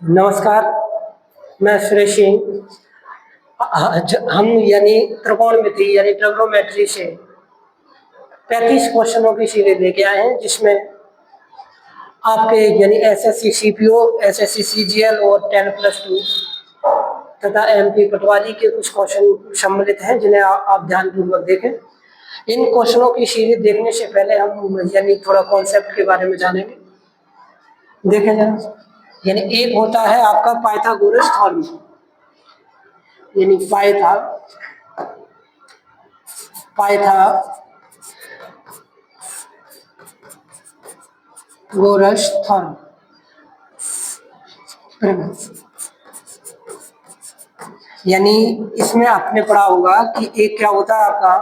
नमस्कार, मैं सुरेश सिंह। आज हम त्रिकोणमिति यानी ट्रिग्नोमेट्री से 35 क्वेश्चनों की सीरीज लेके आए हैं, जिसमें आपके एसएससी सीपीओ, एसएससी सीजीएल और 10+2 तथा एमपी पटवारी के कुछ क्वेश्चन सम्मिलित हैं, जिन्हें आप ध्यानपूर्वक देखें। इन क्वेश्चनों की सीरीज देखने से पहले हम थोड़ा कॉन्सेप्ट के बारे में जानेंगे। देखें जरा, एक होता है आपका पाइथागोरस थ्योरम, पाइथागोरस थ्योरम। इसमें आपने पढ़ा होगा कि एक क्या होता है आपका,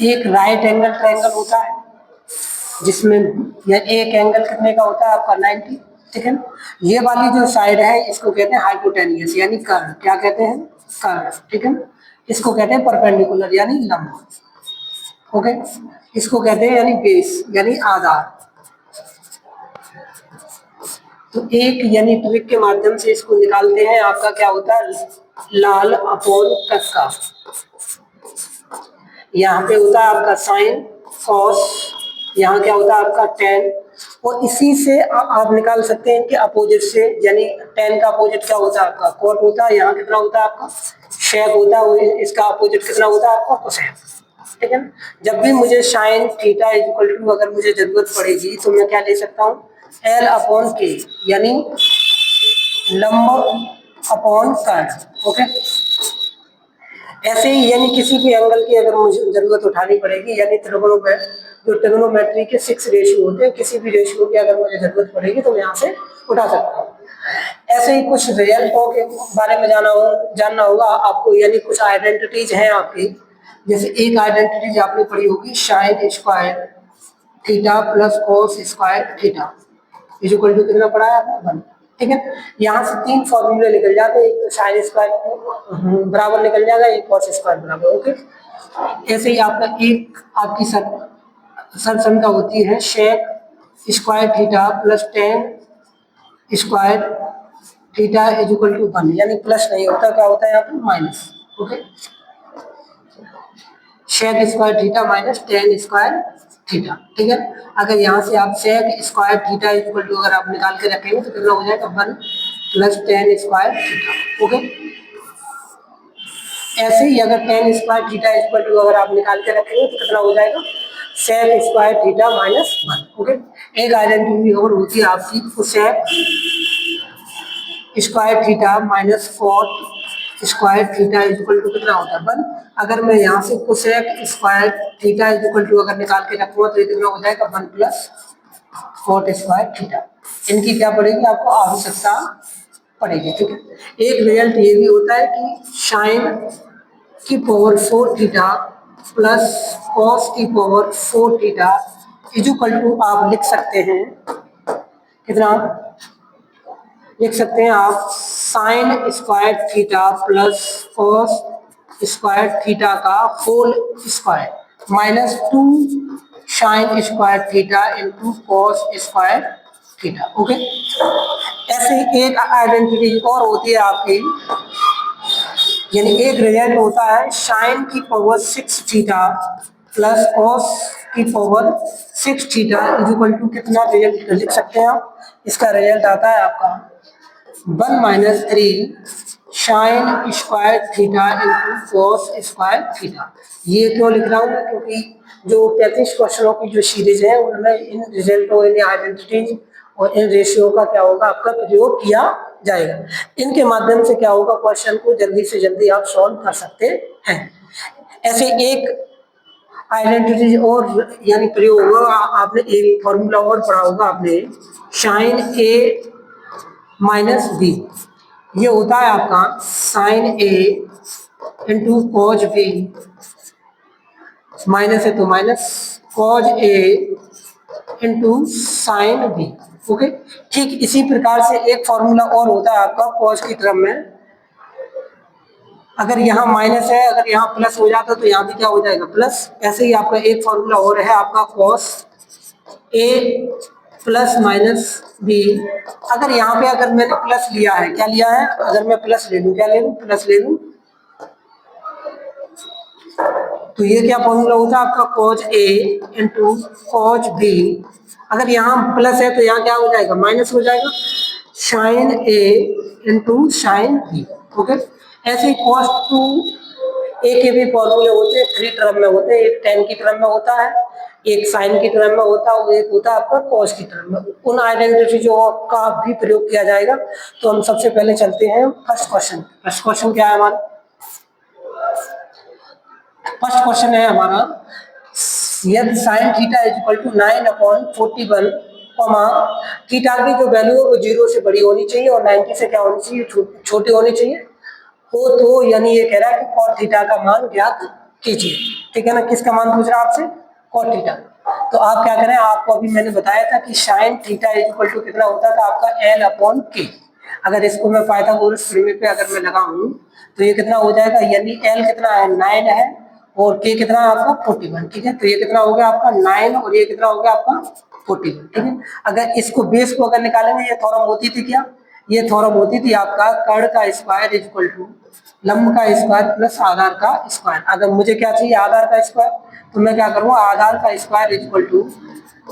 एक राइट एंगल ट्रायंगल होता है, जिसमें एक एंगल कितने का होता है आपका 90, ठीक है। ये वाली जो साइड है इसको कहते हैं हाइपोटेन्यूस यानी कर्व। क्या कहते हैं? कर्व, ठीक है। इसको कहते हैं परपेंडिकुलर यानी लंब, ओके। इसको कहते हैं बेस यानी आधार। तो एक ट्रिक के माध्यम से इसको निकालते हैं। आपका क्या होता है, लाल अपॉन कक्का। यहाँ पे होता है आपका साइन, कॉस, यहाँ क्या होता है आपका टेन, और इसी से आप निकाल सकते हैं कि अपोजिट से, यानी टेन का अपोजिट क्या होता है आपका कॉट होता है। यहाँ कितना होता है आपका शेक होता है, इसका अपोजिट कितना होता है आपका कोसेक, ठीक है। जब भी मुझे साइन थीटा इक्वल टू अगर मुझे जरूरत पड़ेगी तो मैं क्या ले सकता हूँ, एल अपॉन के, यानी लंब अपॉन कर्व, ओके। ऐसे ही किसी भी एंगल की अगर मुझे जरूरत उठानी पड़ेगी, ट्रिग्नोमेट्री के 6 रेशियो होते हैं, किसी भी रेशियो की अगर मुझे जरूरत पड़ेगी तो मैं यहाँ से उठा सकता हूँ। ऐसे ही कुछ रिजल्टों के बारे में जानना होगा आपको, कुछ आइडेंटिटीज हैं आपकी। जैसे एक आइडेंटिटीज आपने पढ़ी होगी, sine square theta plus cos square theta equal to कितना पढ़ा है आपने 1, ठीक है। यहाँ से 3 फॉर्मूले निकल जाते हैं, एक तो साइन स्क्वायर बराबर निकल जाएगा, एक कॉस स्क्वायर बराबर, ओके। ऐसे ही आपका एक आपकी सरसंख्या होती है sec square theta plus tan square theta equal to 1, यानी प्लस नहीं होता, क्या होता है यहाँ पे minus, okay. Sec square theta minus tan square theta, ठीक है। अगर यहाँ से आप sec square theta equal to अगर आप निकाल के रखेंगे तो कितना हो जाएगा 1 plus tan square theta, okay. ऐसे ही अगर tan square theta equal to अगर आप निकाल के रखेंगे तो कितना हो जाएगा sec square theta minus 1, okay. एक आइडेंटिटी और होती है आपकी sec square theta minus cot square theta equal to कितना होता है 1। अगर मैं यहाँ से cosec square theta equal to अगर निकाल के रखूंगा तो कितना हो जाएगा 1 प्लस कॉट स्क्वायर थीटा। इनकी क्या पड़ेगी आपको आवश्यकता पड़ेगी, ठीक है। एक रिजल्ट ये भी होता है कि साइन की पावर 4 थीटा प्लस कॉस की पावर 4 थीटा इक्वल टू आप लिख सकते हैं कितना, लिख सकते हैं आप sine square theta plus cos square theta का whole square minus 2 sine square theta into cos square theta, okay. ऐसे एक आइडेंटिटी और होती है आपकी, एक रिजल्ट होता है साइन की पावर 6 थीटा प्लस कॉस की पावर 6 थीटा इक्वल टू कितना रिजल्ट लिख सकते हैं आप। इसका रिजल्ट आता है आपका 1 minus 3 sign square theta into cos square theta. ये क्यों लिख रहा हूँ मैं, क्योंकि जो 35 क्वेश्चनों की जो सीरीज है उनमें इन रिजल्टों, इन आइडेंटिटीज और इन रेशियो का क्या होगा आपका प्रयोग किया जाएगा। इनके माध्यम से क्या होगा, क्वेश्चन को जल्दी से जल्दी आप सॉल्व कर सकते हैं। ऐसे एक आइडेंटिटी और प्रयोग होगा, आपने एक फॉर्मूला और पढ़ा होगा आपने, साइन ए माइनस बी। ये होता है आपका साइन ए इंटू कॉज बी, माइनस है तो माइनस कॉज ए इंटू साइन बी, ओके। ठीक इसी प्रकार से एक फॉर्मूला और होता है आपका कॉज की टर्म में, अगर यहाँ माइनस है अगर यहाँ प्लस हो जाता तो यहाँ भी क्या हो जाएगा प्लस। ऐसे ही आपका एक फॉर्मूला और है आपका cos A plus minus B. अगर यहाँ पे अगर मैंने प्लस लिया है, क्या लिया है, अगर मैं प्लस ले लूँ, क्या ले लूँ, प्लस ले लूँ, तो ये क्या फॉर्मूला होता है आपका, कॉज ए इंटू कॉज बी। अगर यहाँ प्लस है तो यहाँ क्या हो जाएगा, माइनस हो जाएगा, साइन ए इंटू साइन बी। ओके, ऐसे ही कॉस टू ए के भी फॉर्मूले होते हैं, 3 टर्म में होते हैं, एक टेन की टर्म में होता है, एक साइन की टर्म में होता है और एक होता है आपका कॉस की टर्म में। उन आइडेंटिटी जो का भी प्रयोग किया जाएगा। तो हम सबसे पहले चलते हैं फर्स्ट क्वेश्चन। फर्स्ट क्वेश्चन क्या है हमारा, फर्स्ट क्वेश्चन है हमारा, यदि sine theta is equal to 9/41, theta की जो वैल्यू है वो 0 से बड़ी होनी चाहिए और 90 से क्या होनी चाहिए, छोटी होनी चाहिए हो, तो यानी ये कह रहा है कि कॉट थीटा का मान ज्ञात कीजिए। ठीक है ना, किसका मान पूछ रहा है आपसे, कॉट थीटा। तो आप क्या करें, आपको अभी मैंने बताया था कि sine theta is equal to कितना होता था आपका, L/K। अगर इसको मैं पाइथागोरस प्रमेय पे अगर मैं लगाऊं तो ये कितना हो जाएगा, यानी L कितना है, 9 है और K कितना है आपका 41। ठीक है, तो ये कितना हो गया आपका 9 और ये कितना हो गया आपका 41। ठीक है, अगर इसको बेस को अगर निकालेंगे, ये थ्योरम होती थी क्या, ये थ्योरम होती थी आपका कर्ण का स्क्वायर इज इक्वल टू लंब का स्क्वायर प्लस आधार का स्क्वायर। अगर मुझे क्या चाहिए, आधार का स्क्वायर, तो मैं क्या करूँगा, आधार का स्क्वायर इज इक्वल टू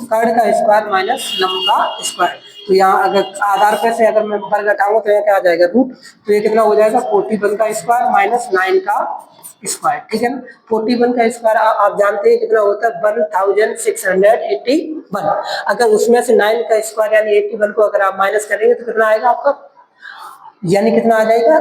कर्ण का स्क्वायर माइनस लंब का स्क्वायर। तो यहाँ अगर आधार पे से अगर मैं वर्ग घटाऊंगा तो यहाँ क्या आ जाएगा, रूट। तो ये कितना हो जाएगा, 41 का स्क्वायर माइनस 9 का स्क्वायर। ठीक है ना, 41 का स्क्वायर आप जानते हैं कितना होता है, 1681। अगर उसमें से 9 का स्क्वायर यानी 81 को अगर आप माइनस करेंगे तो कितना आएगा आपका, यानी कितना आ जाएगा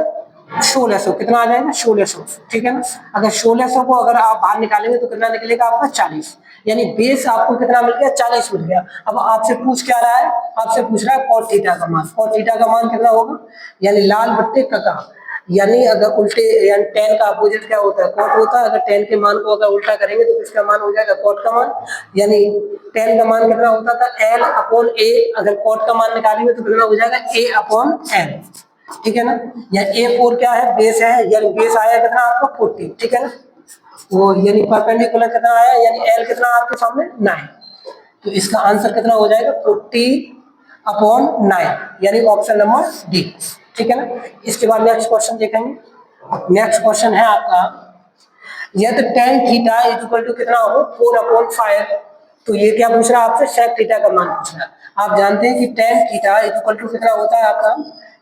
1600। कितना आ जाएगा 1600। ठीक है ना, अगर 1600 को अगर आप बाहर निकालेंगे तो कितना निकलेगा आपका 40, यानी बेस आपको कितना मिल गया, 40 मिल गया। अब आपसे पूछ क्या रहा है, आपसे पूछ रहा है कॉट थीटा का मान। कॉट थीटा का मान कितना होगा, यानी लाल बट्टे कका, यानी अगर उल्टे, यानी टेन का अपोजिट क्या होता है, कॉट होता है। अगर टेन के मान को अगर उल्टा करेंगे तो किसका मान हो जाएगा, कॉट का मान। यानी टेन का मान कितना होता था, L/A। अगर कॉट का मान निकालेंगे तो कितना हो जाएगा, A/L। ठीक है ना, या A4 क्या है, बेस है, यानी बेस आया कितना आपका 40। ठीक है ना, वो यानी परपेंडिकुलर कितना आया, यानी L कितना आपके सामने 9। तो इसका आंसर कितना हो जाएगा 40/9, यानी ऑप्शन नंबर डी। ठीक है ना, इसके बाद नेक्स्ट क्वेश्चन देखेंगे। नेक्स्ट क्वेश्चन है आपका, यदि tan theta is equal to कितना हो, 4/5। तो ये क्या पूछ रहा है आपसे, sec थीटा का मान पूछ रहा है। आप जानते हैं कि tan theta is equal to कितना होता है आपका,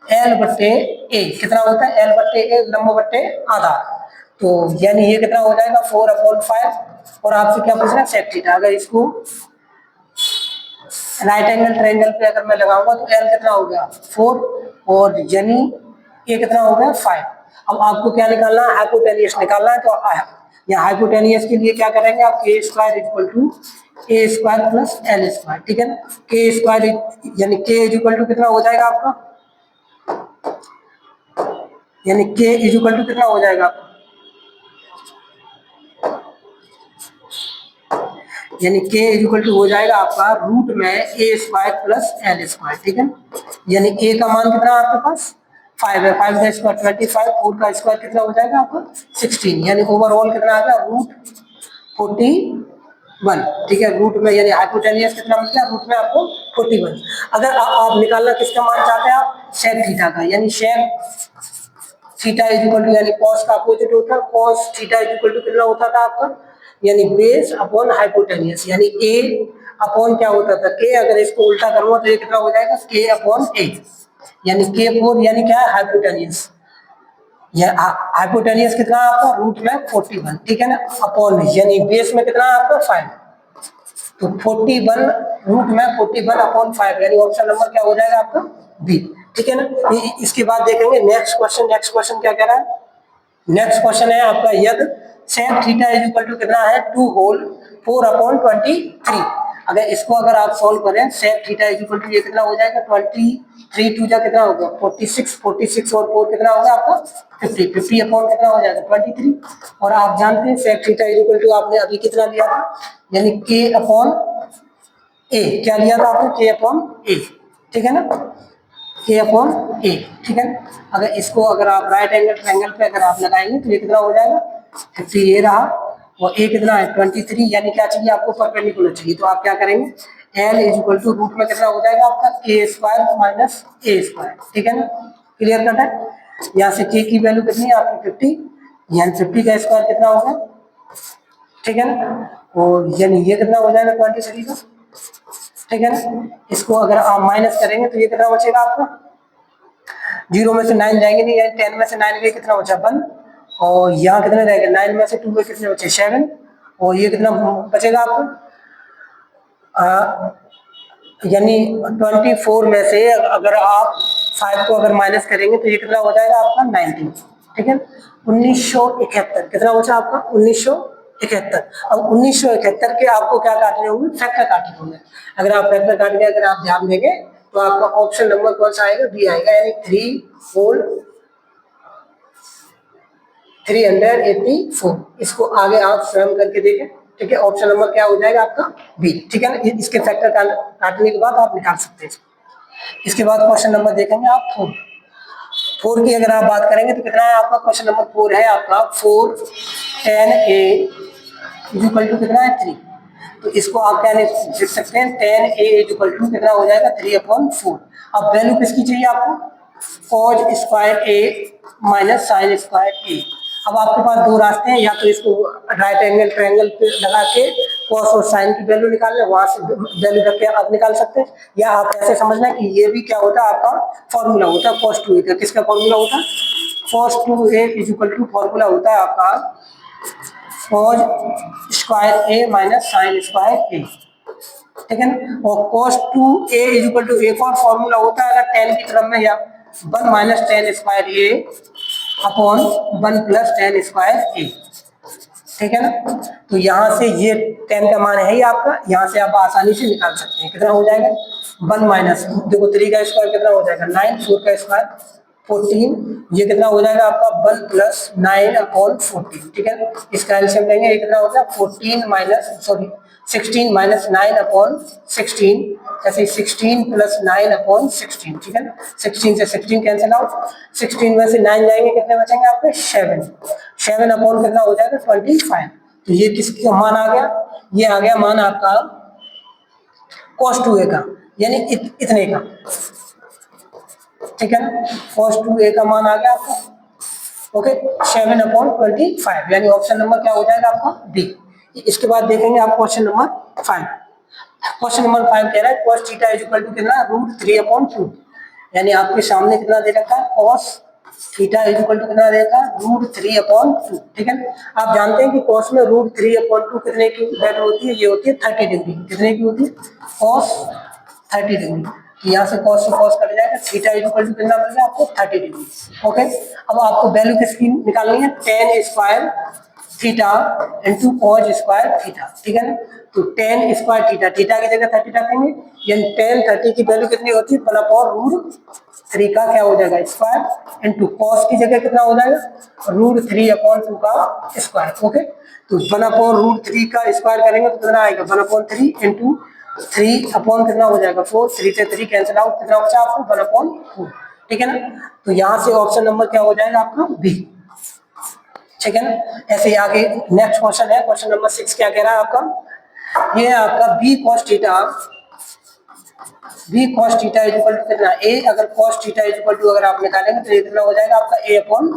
L/A। कितना होता है, L/A, लंब बट्टे आधार। तो यानी ये कितना हो जाएगा 4/5। और आपसे क्या पूछ रहा है, sec थीटा। अगर इसको राइट एंगल ट्रायंगल पे अगर मैं लगाऊंगा तो L कितना हो गया 4 और यानी ये कितना हो गया 5। अब आपको क्या निकालना है, हाइपोटेनियस निकालना है। तो यहाँ हाइपोटेनियस के लिए क्या करेंगे आप, k square equal to a square plus l square. ठीक है ना, k स्क्वायर यानी k इज इक्वल टू कितना हो जाएगा आपका, यानी k इज इक्वल टू कितना हो जाएगा आपका, यानी k इज इक्वल टू हो जाएगा आपका रूट में a square plus l square. ठीक है, यानी a का मान कितना है आपके पास 5 है, 5 का स्क्वायर 25, 4 का स्क्वायर कितना हो जाएगा आपका 16, यानी ओवरऑल कितना आ गया रूट 41। ठीक है, रूट में यानी हाइपोटेनियस कितना मिल गया, रूट में आपको 41। अगर आप निकालना किसका मान चाहते हैं आप, सेक थीटा का, यानी sec theta is equal to, यानी कॉस का अपोजिट होता है, cos theta is equal to कितना होता था आपका, यानी बेस अपॉन हाइपोटेनियस, यानी a अपॉन क्या होता था k। अगर इसको उल्टा करूंगा तो ये कितना हो जाएगा k/a, यानी k4 यानी क्या है हाइपोटेनियस। हाइपोटेनियस कितना आपका रूट में 41। ठीक है ना, अपॉन यानी बेस में कितना आपका 5। तो 41 रूट में 41/5, यानी ऑप्शन नंबर क्या हो जाएगा आपका बी। ठीक है ना, इसके बाद देखेंगे नेक्स्ट क्वेश्चन। नेक्स्ट क्वेश्चन क्या कह रहा है, नेक्स्ट क्वेश्चन है आपका, यदि sec theta is equal to कितना है 2 होल 4/23। अगर इसको अगर आप सॉल्व करें, sec theta is equal to ये कितना हो जाएगा 23 2 जा कितना हो गया 46, 46 और 4 कितना हो गया आपका 50, 50 अपॉन कितना हो जाएगा 23। और आप जानते हैं sec theta is equal to आपने अभी कितना लिया था, यानी k/a। क्या लिया था आपने, k/a। ठीक है ना, k/a। ठीक है, अगर इसको अगर आप राइट एंगल ट्रायंगल पे अगर आप लगाएंगे तो ये कितना हो जाएगा 50 ये रहा और a कितना है 23, यानी क्या चाहिए आपको परपेंडिकुलर चाहिए। तो आप क्या करेंगे, L is equal to root में कितना हो जाएगा आपका A square minus A square, ठीक है ना, क्लियर करना है। यहाँ से के की वैल्यू कितनी है आपकी 50, यानी 50 का स्क्वायर कितना होगा, ठीक है ना, और यानी ये कितना हो जाएगा 23 का, ठीक है ना। इसको अगर आप माइनस करेंगे तो ये कितना बचेगा आपका, 0 में से 9 जाएंगे नहीं, यानी 10 में से 9 गए कितना बचा 1, और यहाँ कितने रहेंगे 9 में से 2 गए कितने बचे 7, और ये कितना बचेगा आपको यानी 24 में से अगर आप 5 को अगर माइनस करेंगे तो ये कितना हो जाएगा आपका 19, ठीक है। 1971 कितना बचा आपका 1971। अब 1971 के आपको क्या काटने होंगे, फैक्टर काटने होंगे। अगर आप फैक्टर काट के अगर आप ध्यान देंगे तो आपका ऑप्शन नंबर कौन सा आएगा, बी आएगा, यानी 384। इसको आगे आप स्वयं करके देखें, ठीक है। ऑप्शन नंबर क्या हो जाएगा आपका बी, ठीक है ना। इसके फैक्टर काटने के बाद आप निकाल सकते हैं। इसके बाद क्वेश्चन नंबर देखेंगे आप 4 की अगर आप बात करेंगे तो कितना है आपका, क्वेश्चन नंबर 4 है आपका 4 10a इक्वल टू कितना है 3। तो इसको आप क्या लिख सकते हैं, 10a इक्वल टू कितना हो जाएगा 3/4। अब वैल्यू किसकी चाहिए आपको, cos square a minus sine square a। अब आपके पास दो रास्ते हैं, या तो इसको राइट एंगल ट्रायंगल पे लगा के cos और साइन की वैल्यू निकाल लें, वहां से वैल्यू रख के आप निकाल सकते हैं, या आप ऐसे समझना कि ये भी क्या होता है आपका फॉर्मूला होता है cos 2a का। किसका फॉर्मूला होता है, cos 2a equal to formula होता है आपका cos square a minus sine square a, ठीक है ना। और cos 2a इक्वल टू एक और फॉर्मूला होता है अगर tan की तरफ में, या 1 minus tan square a upon 1 plus tan square a, ठीक है ना। तो यहाँ से ये tan का मान है ही आपका, यहाँ से आप आसानी से निकाल सकते हैं। कितना हो जाएगा 1 माइनस, देखो 3 का स्क्वायर कितना हो जाएगा 9, 4 का स्क्वायर 14, ये कितना हो जाएगा आपका 1 प्लस 9 अपॉन 14, ठीक है। इसका एलसीएम लेंगे, ये कितना होता है 14 माइनस 16 माइनस 9 अपॉन 16, ऐसे 16 प्लस 9 अपॉन 16, ठीक है ना। 16 से 16 कैंसिल आउट, 16 में से 9 जाएंगे कितने बचेंगे आपके 7 अपॉन कितना हो जाएगा 25। तो ये किसका मान आ गया, ये आ गया मान आपका cos 2a का, यानी इतने का, ठीक है ना। cos 2a का मान आ गया आपका, ओके 7/25, यानी ऑप्शन नंबर क्या हो जाएगा आपका डी। इसके बाद देखेंगे आप क्वेश्चन नंबर 5। क्वेश्चन नंबर 5 कह रहा है cos थीटा इक्वल टू कितना √3/2, यानी आपके सामने कितना दे रखा है cos थीटा इक्वल टू कितना देगा √3/2, ठीक है। आप जानते हैं कि cos में √3/2 कितने की वैल्यू होती है, ये होती है 30 डिग्री। कितने की होती है cos 30 डिग्री। यहाँ से cos से cos कट जाएगा, थीटा इक्वल टू कितना मिल गया आपको 30 डिग्री, ओके। अब आपको वैल्यू किसकी निकालनी है, tan square theta into cos square theta, ठीक है ना। तो tan स्क्वायर थीटा, थीटा की जगह 30 रखेंगे, यानी tan 30 की वैल्यू कितनी होती है 1/√3 का क्या हो जाएगा स्क्वायर, इंटू cos की जगह कितना हो जाएगा √3/2 का स्क्वायर, ओके। तो 1/√3 का स्क्वायर करेंगे तो कितना आएगा 1/3 इंटू 3 अपॉन कितना हो जाएगा 4, 3 से 3 कैंसिल आउट, कितना बचा आपको 1/4, ठीक है ना। तो यहाँ से ऑप्शन नंबर क्या हो जाएगा आपका बी, ठीक है ना। ऐसे ही आगे नेक्स्ट क्वेश्चन है, क्वेश्चन नंबर 6 क्या कह रहा है आपका, ये है आपका b cos theta equal to कितना a, अगर cos थीटा इक्वल टू अगर आप निकालेंगे तो ये कितना हो जाएगा आपका a upon,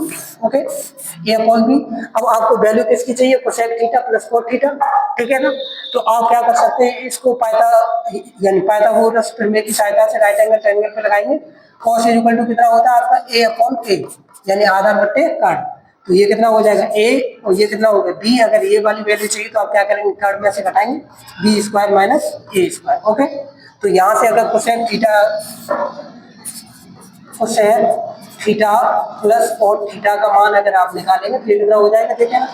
okay a upon b। अब आपको वैल्यू किसकी चाहिए cosec theta plus cot theta, ठीक है ना। तो आप क्या कर सकते हैं, इसको पाइथागोरस प्रमेय की सहायता से राइट एंगल ट्रायंगल पे लगाएंगे। cos इक्वल टू कितना होता है आपका a अपॉन a, यानी आधा बट्टे काट, तो ये कितना हो जाएगा a और ये कितना होगा b। अगर ये वाली वैल्यू चाहिए तो आप क्या करेंगे थर्ड में से घटाएंगे b square minus a square, okay. तो यहाँ से अगर cosec theta plus cot theta का मान अगर आप निकालेंगे तो ये कितना हो जाएगा, देखिए ना।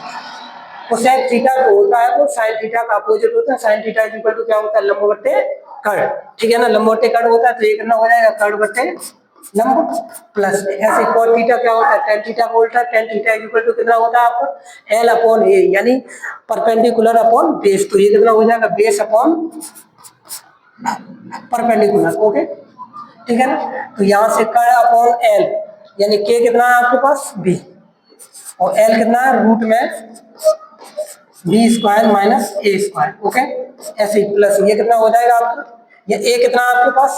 cosec थीटा जो होता है वो sin थीटा का अपोजिट होता है, sin थीटा इक्वल टू क्या होता है लंब बट्टे कर्ण, ठीक है ना। लंब बट्टे कर्ण होता है तो ये कितना हो जाएगा कर्ण बट्टे लंब, प्लस ऐसे cot थीटा क्या होता है tan थीटा का उल्टा, tan थीटा इक्वल टू कितना होता है आपको l अपॉन a, यानी परपेंडिकुलर अपॉन बेस। तो ये कितना हो जाएगा बेस अपॉन परपेंडिकुलर, ओके, ठीक है ना। तो यहाँ से कर्ण अपॉन l, यानी k कितना है आपके पास b, और l कितना है रूट में B square minus A square, okay. ऐसे ही प्लस ये कितना हो जाएगा आपका, ये ए कितना है आपके पास,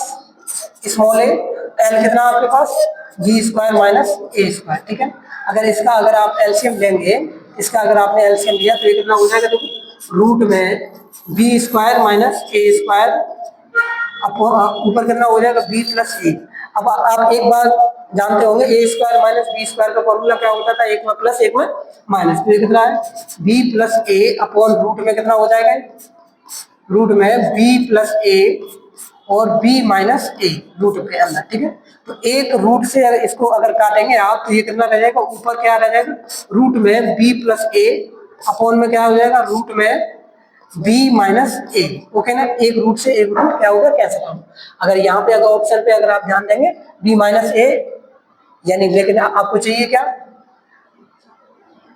स्मॉल ए, एल कितना आपके पास, B square minus A square, ठीक है। अगर आप एलसीएम लेंगे, इसका अगर आपने एलसीएम लिया तो ये कितना हो जाएगा, देखो रूट में B square minus A square, ऊपर कितना हो जाएगा बी प्लस ए। अब आप एक बार जानते होंगे ए स्क्वायर माइनस बी स्क्वायर का फॉर्मूला क्या होता था, एक में प्लस एक में माइनस, तो ये कितना है बी प्लस ए अपॉन रूट में कितना हो जाएगा, रूट में बी प्लस ए और बी माइनस ए रूट के अंदर, ठीक है। तो एक रूट से अगर इसको अगर काटेंगे आप तो ये कितना रह जाएगा, ऊपर क्या रह जाएगा, रूट में बी प्लस ए अपॉन में क्या हो जाएगा, रूट में b माइनस ए, ओके ना। एक रूट से एक रूट क्या होगा, कैंसिल होगा। अगर यहाँ पे अगर ऑप्शन पे अगर आप ध्यान देंगे b माइनस ए, यानी लेकिन आपको चाहिए क्या,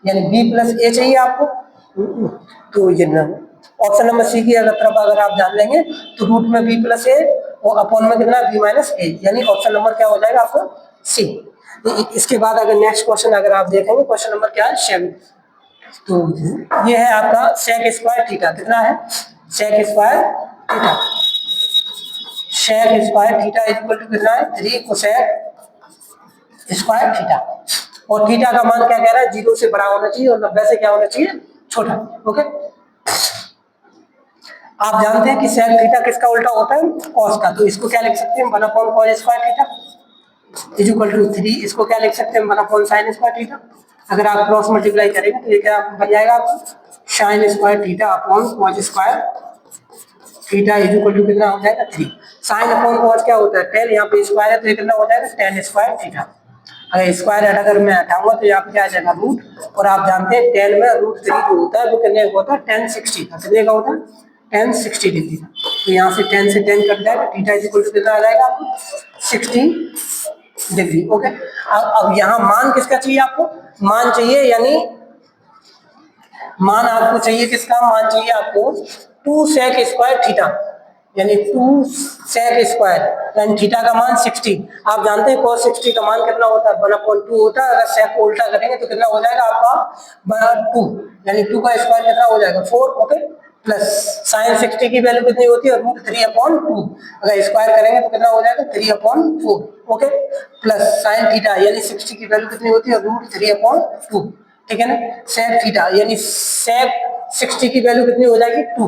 यानी b प्लस ए चाहिए आपको, तो ये ऑप्शन नंबर सी की अगर तरफ अगर आप ध्यान देंगे तो रूट में b प्लस ए और अपॉन में कितना b माइनस ए, यानी ऑप्शन नंबर क्या हो जाएगा आपको सी। इसके बाद अगर नेक्स्ट क्वेश्चन अगर आप देखेंगे, क्वेश्चन नंबर क्या है 7, तो ये है आपका सेक स्क्वायर थीटा, कितना है sec square theta, sec square theta is equal to कितना है 3 कोसेक स्क्वायर थीटा, और थीटा का मान क्या कह रहा है, 0 से बड़ा होना चाहिए और 90 से क्या होना चाहिए, छोटा, ओके। आप जानते हैं कि सेक थीटा किसका उल्टा होता है, कॉस का, तो इसको क्या लिख सकते हैं 1 upon cos square theta is equal to 3, इसको क्या लिख सकते हैं 1 अपॉन साइन स्क्वायर थीटा। अगर आप क्रॉस मल्टीप्लाई करेंगे तो ये क्या बन जाएगा आपका sine square theta upon cos square theta is equal to कितना हो जाएगा 3। साइन अपॉन कॉस क्या होता है 10, यहाँ पे स्क्वायर है तो ये कितना हो जाएगा 10 स्क्वायर थीटा। अगर स्क्वायर अगर मैं हटाऊंगा तो यहाँ पे क्या आ जाएगा रूट, और आप जानते हैं 10 में रूट 3 जो होता है वो कितने का होता है 1060 का, कितने का होता है 1060 डिग्री का। तो यहाँ से 10 से 10 कट जाएगा, थीटा इज इक्वल टू कितना आ जाएगा आपको 60 डिग्री, ओके। अब यहाँ मान किसका चाहिए आपको, मान चाहिए यानी मान आपको चाहिए किसका, मान चाहिए आपको 2 सेक स्क्वायर थीटा, यानी 2 सेक स्क्वायर यानी थीटा का मान 60। आप जानते हैं cos 60 का मान कितना होता है 1/2 होता है। अगर सेक को उल्टा करेंगे तो कितना हो जाएगा आपका 2, यानी 2 का स्क्वायर कितना हो जाएगा 4, ओके। प्लस साइन 60 की वैल्यू कितनी होती है √3/2, अगर स्क्वायर करेंगे तो कितना हो जाएगा 3/4, ओके। प्लस साइन थीटा यानी 60 की वैल्यू कितनी होती है √3/2, ठीक है ना। सेक थीटा यानी सेक 60 की वैल्यू कितनी हो जाएगी 2,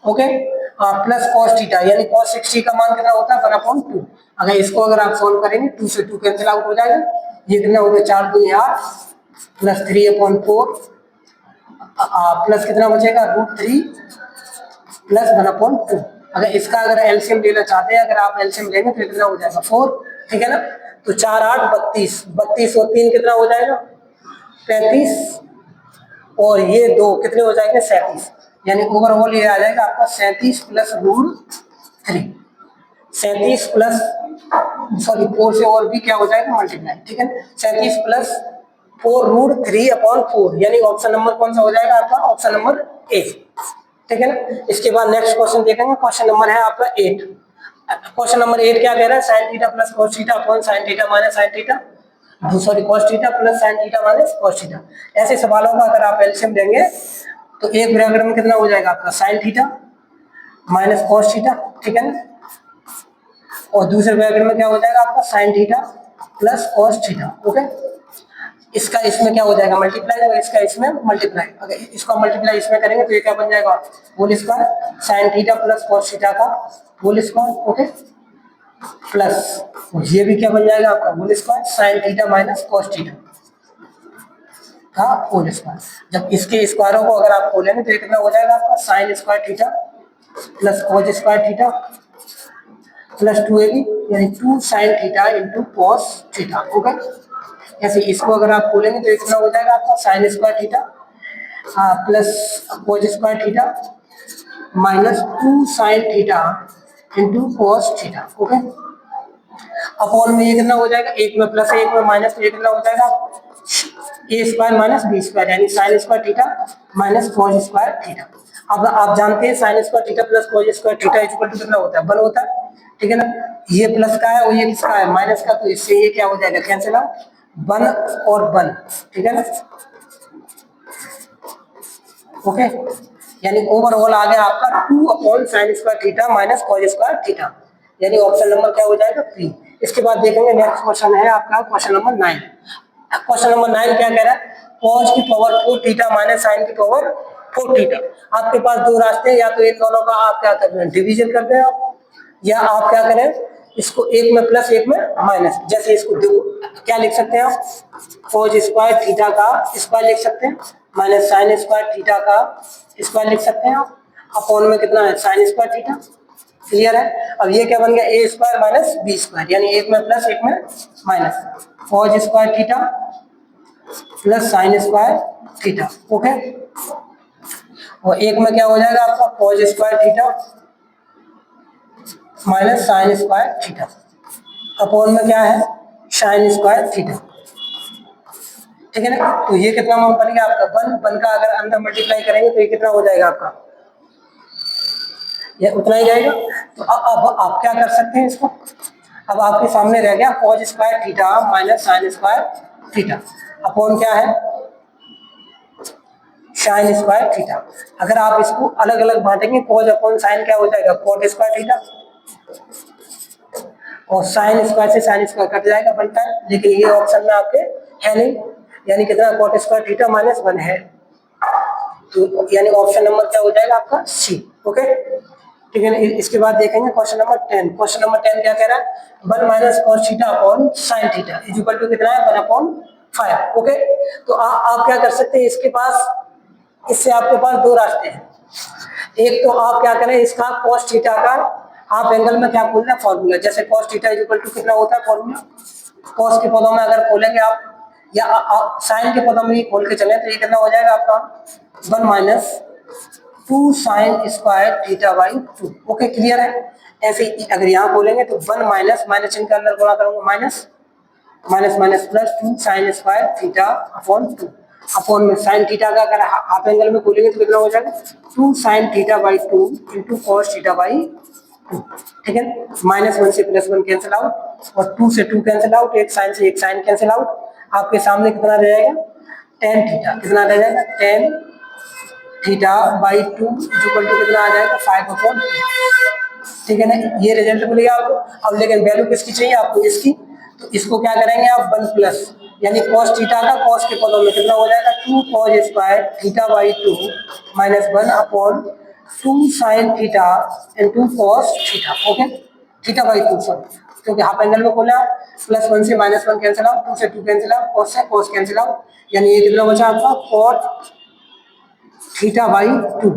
ओके। प्लस कॉस थीटा यानी कॉस 60 का मान कितना होता है 1/2। अगर इसको अगर आप सॉल्व करेंगे 2 से 2 कैंसिल आउट हो जाएगा, ये कितना हो गया 4 2 8 प्लस 3/4 प्लस कितना बचेगा √3 प्लस 1/2। अगर इसका अगर एलसीएम लेना चाहते हैं, अगर आप एलसीएम लेंगे तो कितना हो जाएगा 4, ठीक है ना। तो 4 8 32, 32 और 3 कितना हो जाएगा 35, और ये 2 कितने हो जाएंगे 37, यानी ओवरऑल ये आ जाएगा आपका 37 प्लस √3, 37 प्लस सॉरी 4 से और भी क्या हो जाएगा मल्टीप्लाई, ठीक है। 37 प्लस 4√3/4, यानी ऑप्शन नंबर कौन सा हो जाएगा आपका ऑप्शन नंबर ए, ठीक है ना। इसके बाद नेक्स्ट क्वेश्चन देखेंगे, क्वेश्चन नंबर है आपका 8। क्वेश्चन नंबर 8 क्या कह रहा है, sign theta plus cos theta upon sine theta minus sine theta, sorry cos theta plus sign theta minus cos theta. ऐसे सवालों का अगर आप एलसीएम देंगे तो एक ब्रैकेट में कितना हो जाएगा आपका sine theta minus cos theta, ठीक है ना, और दूसरे ब्रैकेट में क्या हो जाएगा आपका sine theta plus cos theta, okay. इसका इसमें क्या हो जाएगा मल्टीप्लाई, और इसका इसमें मल्टीप्लाई। अगर इसका मल्टीप्लाई इसमें करेंगे तो ये क्या बन जाएगा whole square sine theta plus cos theta का होल स्क्वायर, ओके। प्लस ये भी क्या बन जाएगा आपका whole square sine theta minus cos theta का होल स्क्वायर। जब इसके स्क्वायरों को अगर आप खोलेंगे तो ये कितना हो जाएगा आपका sine square theta plus cos square theta plus 2ab, यानी 2 sign theta into cos theta, okay. ऐसे इसको अगर आप खोलेंगे तो कितना हो जाएगा आपका sine square theta plus cos square theta minus 2 sign theta into cos theta, okay. Upon में ये कितना हो जाएगा, एक में प्लस है एक में माइनस, तो ये कितना हो जाएगा A square minus B square, यानी sine square theta minus cos square theta. अब आप जानते हैं sine square theta plus cos square theta equal to कितना होता है 1 होता है, ठीक है ना। ये प्लस का है और ये किसका है माइनस का, तो इससे ये क्या हो जाएगा कैंसिल आउट 1 और 1, ठीक है ना। ओके, यानी ओवरऑल आ गया आपका 2/sin² theta minus cos² theta, यानी ऑप्शन नंबर क्या हो जाएगा बी। इसके बाद देखेंगे नेक्स्ट क्वेश्चन है आपका क्वेश्चन नंबर 9। क्वेश्चन नंबर 9 क्या कह रहा है, cos की पावर 4 थीटा माइनस sin की पावर 4 थीटा। आपके पास दो रास्ते हैं, या तो इन दोनों का आप क्या करते हैं डिवीजन करते हैं आप, या आप क्या करें इसको एक में प्लस एक में माइनस, जैसे इसको क्या लिख सकते हैं आप, cos² थीटा का स्क्वायर लिख सकते हैं, माइनस sin² थीटा का स्क्वायर लिख सकते हैं आप, अपॉन में कितना है sin² थीटा। क्लियर है। अब ये क्या बन गया a² माइनस b², यानी एक में प्लस एक में minus, cos² theta plus sin² theta. Okay, और एक में क्या हो जाएगा आपका cos² theta minus sin² theta, upon में क्या है sin² थीटा। ठीक है ना, तो ये कितना बन गया आपका 1 का अगर अंदर मल्टीप्लाई करेंगे तो ये कितना हो जाएगा आपका, ये उतना ही रहेगा। तो अब आप क्या कर सकते हैं इसको, अब आपके सामने रह गया cos² theta minus sin² theta, upon क्या है sin² थीटा। अगर आप इसको अलग अलग बांटेंगे cos अपॉन sin क्या हो जाएगा cot² थीटा, और sin² से sin² कट जाएगा बनता है, लेकिन ये ऑप्शन में आपके है नहीं, यानी कितना cot² थीटा माइनस 1 है, तो यानी ऑप्शन नंबर क्या हो जाएगा आपका सी। ओके, ठीक है। इसके बाद देखेंगे क्वेश्चन नंबर 10। क्वेश्चन नंबर 10 क्या कह रहा है 1 minus cos theta upon sin theta is equal to कितना है 1/5। ओके, तो आप क्या कर सकते हैं, इसके पास इससे आपके पास दो रास्ते हैं। एक तो आप क्या करें इसका cos थीटा का हाफ एंगल में क्या खोलना है फॉर्मूला, जैसे cos theta is equal to कितना होता है फॉर्मूला, cos के पदों में अगर खोलेंगे आप या sin के पदों में ही खोल के चले तो ये कितना हो जाएगा आपका 1 minus 2 sin² theta by 2। Okay, clear है। ऐसे ही अगर यहाँ बोलेंगे तो 1 माइनस माइनस इनके अंदर गुणा करूंगा minus minus minus plus 2 sin² theta upon 2, upon में sin थीटा का अगर हाफ एंगल में खोलेंगे तो कितना हो जाएगा 2 sin theta by 2 into cos theta by 2। ठीक है, -1 से +1 कैंसिल आउट, और 2 से 2 कैंसिल आउट, एक साइन से एक साइन कैंसिल आउट, आपके सामने कितना रह जाएगा tan थीटा, कितना रह जाएगा tan theta by 2 equal to कितना आ जाएगा 5/2। ठीक है ना, ये रिजल्ट मिलेगा आपको। अब लेकिन वैल्यू किसकी चाहिए आपको, इसकी, तो इसको क्या करेंगे आप 1 प्लस, यानी cos थीटा का cos के पदों में कितना हो जाएगा 2 cos² theta by 2 minus 1 upon 2 sin theta into cos theta. Okay, theta by 2 sorry, क्योंकि हाफ एंगल में खोला, +1 से -1 कैंसिल आउट, 2 से 2 कैंसिल आउट, cos से cos कैंसिल आउट, यानी ये कितना बचा आपका cot थीटा बाई 2।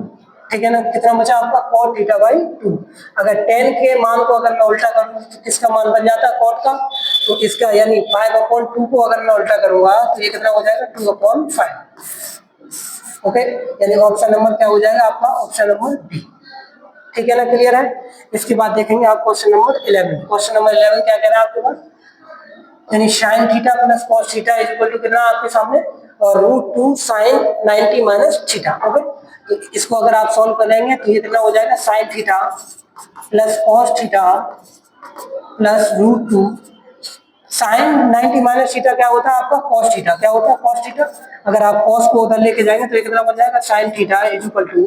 ठीक है ना, कितना बचा आपका cot थीटा बाई 2। अगर tan के मान को अगर मैं उल्टा करूँ तो किसका मान बन जाता है cot का, तो इसका यानी 5/2 को अगर मैं उल्टा करूंगा तो ये कितना हो जाएगा 2/5। ओके, यानी ऑप्शन नंबर क्या हो जाएगा आपका ऑप्शन नंबर बी। ठीक है ना, क्लियर है। इसके बाद देखेंगे आप क्वेश्चन नंबर 11। क्वेश्चन नंबर 11 क्या कह रहा है आपके पास, यानी sin theta plus cos theta is equal to कितना आपके सामने और √2 sin 90 माइनस थीटा। ओके, तो इसको अगर आप सॉल्व करेंगे तो ये कितना हो जाएगा sin theta plus cos theta plus √2 sin 90 minus theta क्या होता है आपका cos थीटा, क्या होता है cos थीटा। अगर आप cos को उधर लेके जाएंगे तो ये कितना बन जाएगा sin theta is equal to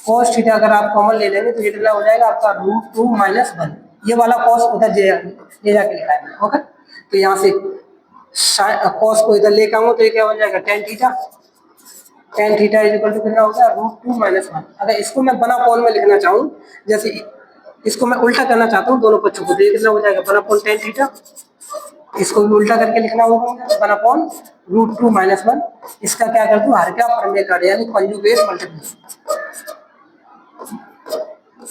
cos theta, अगर आप कॉमन ले लेंगे तो ये कितना हो जाएगा आपका √2 माइनस 1। ये वाला cos उधर ले जाके लिखा है। ओके, तो यहाँ से cos को इधर लेकर आऊंगा तो ये क्या बन जाएगा tan theta, tan theta is equal to कितना हो गया √2 माइनस 1। अगर इसको मैं बना पॉन में लिखना चाहूँ, जैसे इसको मैं उल्टा करना चाहता हूँ दोनों पक्षों को, तो ये कितना हो जाएगा बना पॉन tan थीटा, इसको भी उल्टा करके लिखना होगा बना पॉन √2 माइनस 1। इसका क्या कर दूं हर क्या प्रमेय कर, यानी कॉन्जुगेट मल्टीप्लिकेशन।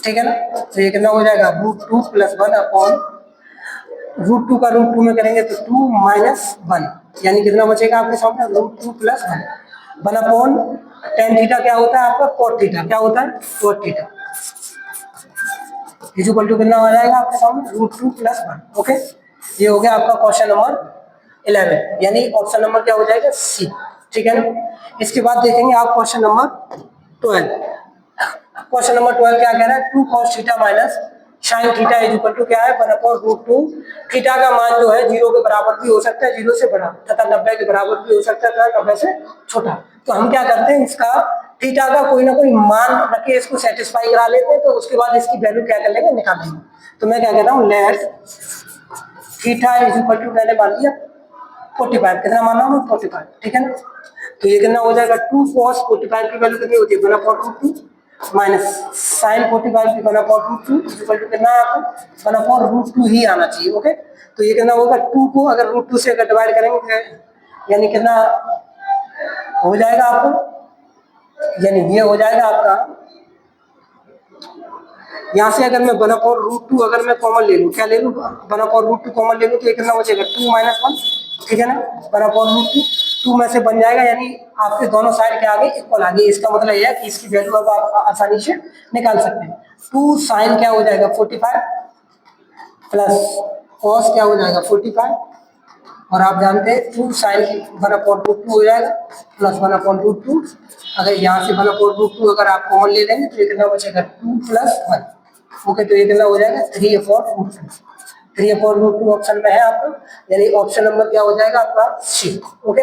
ठीक है ना, तो ये कितना हो जाएगा √2 प्लस 1 अपॉन √2 का √2 में करेंगे तो 2 माइनस 1, यानी कितना बचेगा आपके सामने √2 प्लस 1 अपॉन tan थीटा क्या होता है आपका cot थीटा, क्या होता है cot theta is equal to कितना आ जाएगा आपके सामने √2 प्लस 1। ओके, ये हो गया आपका क्वेश्चन नंबर 11, यानी ऑप्शन नंबर क्या हो जाएगा सी। ठीक है ना, इसके बाद देखेंगे आप क्वेश्चन नंबर 12। क्वेश्चन नंबर 12 क्या कह रहा है 2 cos theta minus sin theta is equal to क्या है 1/√2। थीटा का मान जो है 0 के बराबर भी हो सकता है, 0 से बड़ा, तथा 90 के बराबर भी हो सकता है तथा 90 से छोटा। तो हम क्या करते हैं, इसका थीटा का कोई ना कोई मान रख के इसको सेटिस्फाई करा लेते हैं, तो उसके बाद इसकी वैल्यू क्या कर लेंगे, निकाल लेंगे। तो मैं क्या कहता हूँ, let theta is equal to, मैंने मान लिया 45, कितना माना हूँ 45, ठीक है ना। तो ये कितना हो जाएगा, 2 cos 45 की वैल्यू कितनी होती है, 1/√2 माइनस साइन 45 की 1/√2 इज इक्वल टू कितना है आपको, 1/√2 ही आना चाहिए। ओके, तो ये कितना होगा, 2 को अगर √2 से अगर डिवाइड करेंगे यानी कितना हो जाएगा आपको, यानी ये हो जाएगा आपका, यहाँ से अगर मैं 1/√2 अगर मैं कॉमन ले लूँ, क्या ले लूँ, 1/√2 कॉमन ले लूँ, तो ये कितना बचेगा 2 - 1, ठीक है ना। 1/√2 2 में से बन जाएगा, यानी आपके दोनों साइड के आगे इक्वल आ गई। इसका मतलब यह है कि इसकी वैल्यू अब आप आसानी से निकाल सकते हैं। 2 साइन क्या हो जाएगा 45 प्लस कॉस क्या हो जाएगा 45, और आप जानते हैं 2 साइन 1/√2 हो जाएगा प्लस 1/√2। अगर यहाँ से 1/√2 अगर आप कॉमन ले लेंगे तो ये कितना बचेगा 2 + 1। ओके, तो ये कितना हो जाएगा 3/√2। 3/√2 ऑप्शन में है आपका, यानी ऑप्शन नंबर क्या हो जाएगा आपका सी। ओके,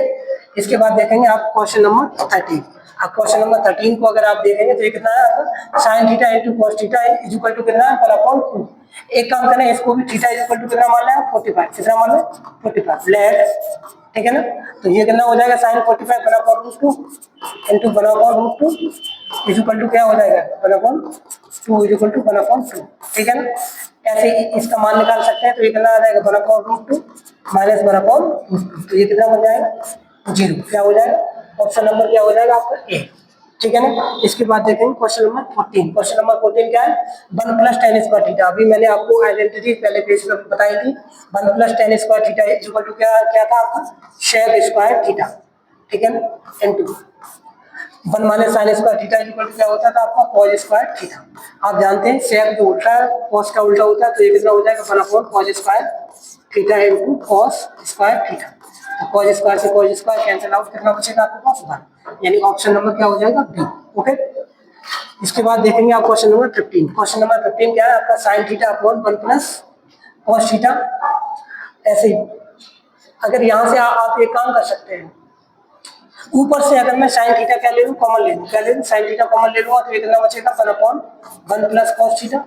इसके बाद देखेंगे आप क्वेश्चन नंबर 13। अब क्वेश्चन नंबर 13 को अगर आप देखेंगे तो ये कितना है आपका, sine theta into cos theta is equal to कितना है 1/2। एक काम करें, इसको भी थीटा इज इक्वल टू कितना मान लें 45, कितना मान लें 45 लेट, ठीक है ना। तो ये कितना हो जाएगा, sine 45 1/√2 into 1/√2 is equal to क्या हो जाएगा 1/2 इज इक्वल टू 1/2, ठीक है ना। ऐसे इसका मान निकाल सकते हैं, तो ये कितना आ जाएगा 1/√2 माइनस 1/√2, तो ये कितना बन जाएगा 0। क्या हो जाएगा, ऑप्शन नंबर क्या हो जाएगा आपका ए, ठीक है ना। इसके बाद देखेंगे क्वेश्चन नंबर 14। क्वेश्चन नंबर 14 क्या है, 1 + tan स्क्वायर थीटा। अभी मैंने आपको आइडेंटिटी पहले पेज में बताई थी, 1 + tan square theta is equal to क्या क्या था आपका, शेक स्क्वायर थीटा, ठीक है ना, into 1 minus sine square theta is equal to क्या होता था आपका कॉस स्क्वायर थीटा। आप जानते हैं शेक जो उल्टा है कॉस का उल्टा होता है, तो ये कितना हो जाएगा 1/cos square theta into cos square theta. तो कॉस स्क्वायर से कॉस स्क्वायर कैंसिल आउट, कितना बचेगा आपके पास 1, यानी ऑप्शन नंबर क्या हो जाएगा बी। ओके, इसके बाद देखेंगे आप क्वेश्चन नंबर 15। क्वेश्चन नंबर 15 क्या है आपका, sine theta upon 1 + cos theta. ऐसे ही अगर यहाँ से आप एक काम कर सकते हैं, ऊपर से अगर मैं साइन थीटा क्या ले लूँ, कॉमन ले लूँ, क्या ले लूँ, साइन थीटा कॉमन ले लूँगा, तो ये कितना बचेगा 1/1 + cos थीटा।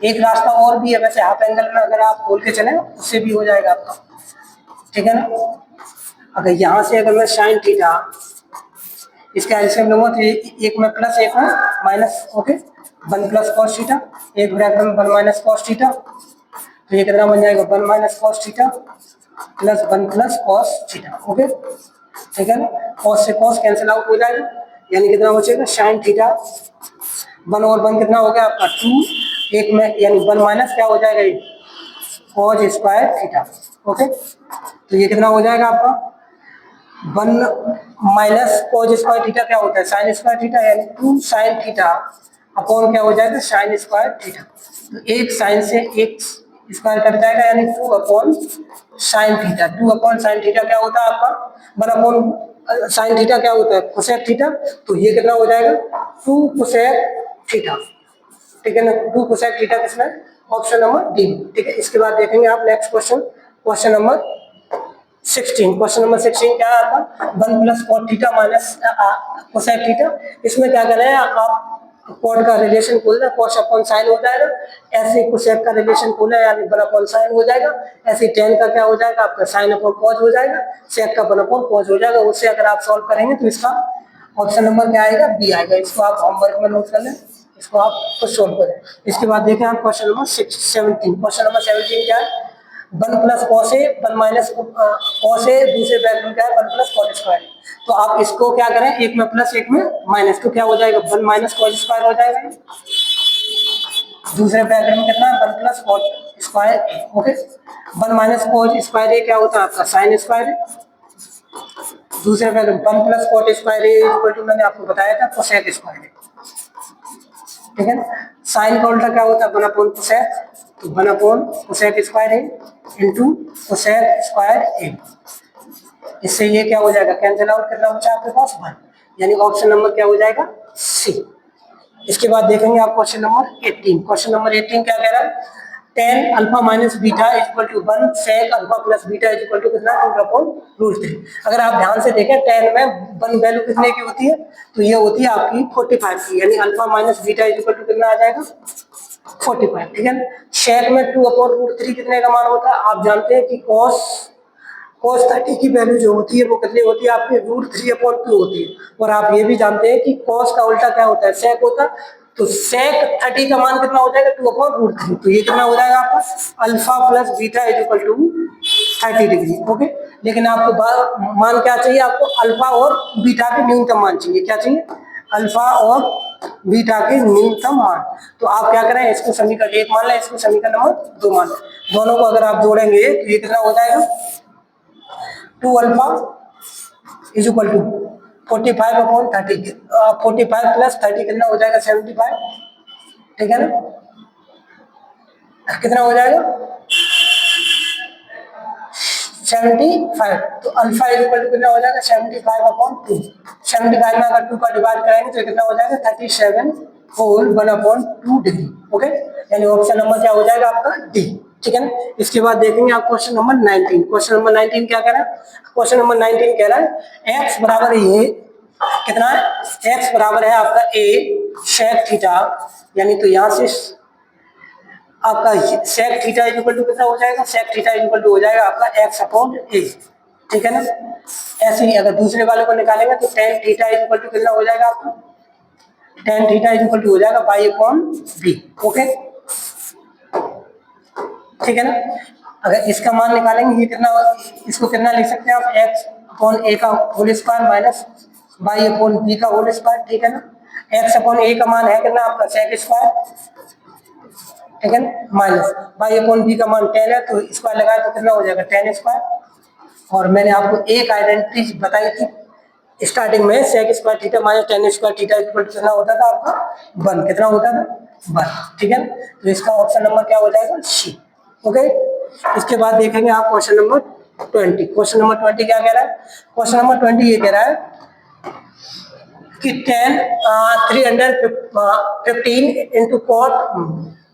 एक रास्ता और भी है वैसे, हाफ एंगल में अगर आप बोल के चले उससे भी हो जाएगा आपका, ठीक है ना। अगर यहाँ से अगर मैं साइन थीटा इसका एलसीएम लूंगा तो एक में प्लस एक में माइनस, ओके 1 + cos थीटा, एक ब्रैकेट में 1 - cos थीटा, तो ये कितना बन जाएगा 1 - cos theta plus 1 + cos theta. Okay, ठीक है ना, cos से cos कैंसिल आउट हो जाएगा, यानी कितना बचेगा sin थीटा 1 और 1 कितना हो गया आपका 2, एक में यानी 1 माइनस क्या हो जाएगा ये cos स्क्वायर थीटा। ओके, तो ये कितना हो जाएगा आपका 1 - cos स्क्वायर थीटा क्या होता है sin स्क्वायर थीटा, यानी 2 sin थीटा अपॉन क्या हो जाएगा sin स्क्वायर थीटा। तो एक sin से एक स्क्वायर कट जाएगा, यानी 2 sin थीटा। 2 sin थीटा क्या होता है आपका 1 sin थीटा क्या होता है कोसेक थीटा। तो ये कितना हो जाएगा 2 कोसेक थीटा, ठीक है ना। 2 कोसेक थीटा किसमें, ऑप्शन नंबर डी, ठीक है। इसके बाद देखेंगे आप next question, question number 16। Question number 16 क्या है आपका 1 + cos theta minus cosec theta. इसमें क्या करना है, आप कॉट का रिलेशन खोलना, cos अपॉन साइन हो जाएगा, ऐसे कोसेक का रिलेशन खोलना यानी 1 अपॉन साइन हो जाएगा, ऐसे tan का क्या हो जाएगा आपका साइन अपॉन cos हो जाएगा, सेक का 1 अपॉन cos हो जाएगा। उससे अगर आप सॉल्व करेंगे तो इसका ऑप्शन नंबर क्या आएगा बी आएगा। इसको आप होमवर्क में नोट कर लें, इसको आप खुद सॉल्व करें। इसके बाद देखें आप क्वेश्चन नंबर 17। क्वेश्चन नंबर 17 क्या है 1 + cos A 1 - cos A, दूसरे ब्रैकेट में क्या है 1 + cos स्क्वायर। तो आप इसको क्या करें, एक में प्लस एक में माइनस, तो क्या हो जाएगा 1 - cos स्क्वायर हो जाएगा, दूसरे ब्रैकेट में कितना 1 + cos square. Okay, 1 - cos square क्या होता है आपका साइन स्क्वायर, दूसरे bracket 1 + cos square equal to मैंने आपको बताया था कोसेक स्क्वायर, ठीक है ना। साइन का उल्टा क्या होता है 1 अपॉन कोसेक, तो 1 अपॉन कोसेक स्क्वायर ए इंटू कोसेक स्क्वायर ए। इससे ये क्या हो जाएगा कैंसिल आउट, कितना बचा आपके पास 1, यानी ऑप्शन नंबर क्या हो जाएगा सी। इसके बाद देखेंगे आप क्वेश्चन नंबर 18। क्वेश्चन नंबर 18 क्या कह रहा है tan alpha minus beta equal to 1 sec alpha plus beta equal to कितना 2/√3। अगर आप ध्यान से देखें tan में 1 वैल्यू कितने की होती है, तो ये होती है आपकी 45 की, यानी alpha minus beta equal to कितना आ जाएगा 45, ठीक है। शेक में 2/√3 कितने का मान होता है, आप जानते हैं कि cos 30 की वैल्यू जो होती है वो कितनी होती है आपकी √3/2 होती है। और आप ये भी जानते हैं कि cos का उल्टा क्या होता है, sec होता है। तो sec 30 का मान कितना हो जाएगा 2/√3, तो ये कितना हो जाएगा आपका alpha plus beta equal to 30 degree. Okay, लेकिन आपको मान क्या चाहिए, आपको अल्फा और बीटा के न्यूनतम मान चाहिए। क्या चाहिए, अल्फा और बीटा के न्यूनतम मान। तो आप क्या करें, इसको समीकरण 1 मान लें, इसको समीकरण नंबर 2 मान लें। दोनों को अगर आप जोड़ेंगे तो ये कितना हो जाएगा 2 alpha is equal to 45/30, 45 plus 30 कितना हो जाएगा 75, ठीक है ना। कितना हो जाएगा 75, तो अल्फा इज इक्वल टू कितना हो जाएगा 75/2। 75 में अगर 2 का डिवाइड करेंगे तो कितना हो जाएगा 37 होल 1/2 डिग्री। ओके, यानी ऑप्शन नंबर क्या हो जाएगा आपका डी, ठीक है ना। इसके बाद देखेंगे आप क्वेश्चन नंबर 19। क्वेश्चन नंबर 19 क्या कह रहा है, क्वेश्चन नंबर 19 कह रहा है एक्स बराबर ये कितना है, एक्स बराबर है आपका ए शेक थीटा, यानी तो यहां से आपका सेक थीटा इक्वल टू कितना हो जाएगा, सेक थीटा इक्वल टू हो जाएगा आपका x/a, ठीक है ना। ऐसे ही अगर दूसरे वाले को निकालेंगे तो tan थीटा इक्वल टू कितना हो जाएगा आपका, tan थीटा इक्वल टू हो जाएगा y/b। ओके, ठीक है ना। अगर इसका मान निकालेंगे ये कितना, इसको कितना लिख सकते हैं आप x/a का होल स्क्वायर माइनस y/b का होल स्क्वायर, ठीक है ना। x/a का मान है कितना आपका सेक स्क्वायर, ठीक है ना, माइनस y/b का मान 10 है, तो स्क्वायर लगाए तो कितना हो जाएगा 10 स्क्वायर। और मैंने आपको एक आइडेंटिटी बताई थी स्टार्टिंग में, sec square theta minus 10 square theta equal to कितना होता था आपका 1, कितना होता था 1, ठीक है ना। तो इसका ऑप्शन नंबर क्या हो जाएगा सी। ओके, इसके बाद देखेंगे आप क्वेश्चन नंबर 20। क्वेश्चन नंबर 20 क्या कह रहा है, क्वेश्चन नंबर 20 ये कह रहा है कि 315 इंटू कॉट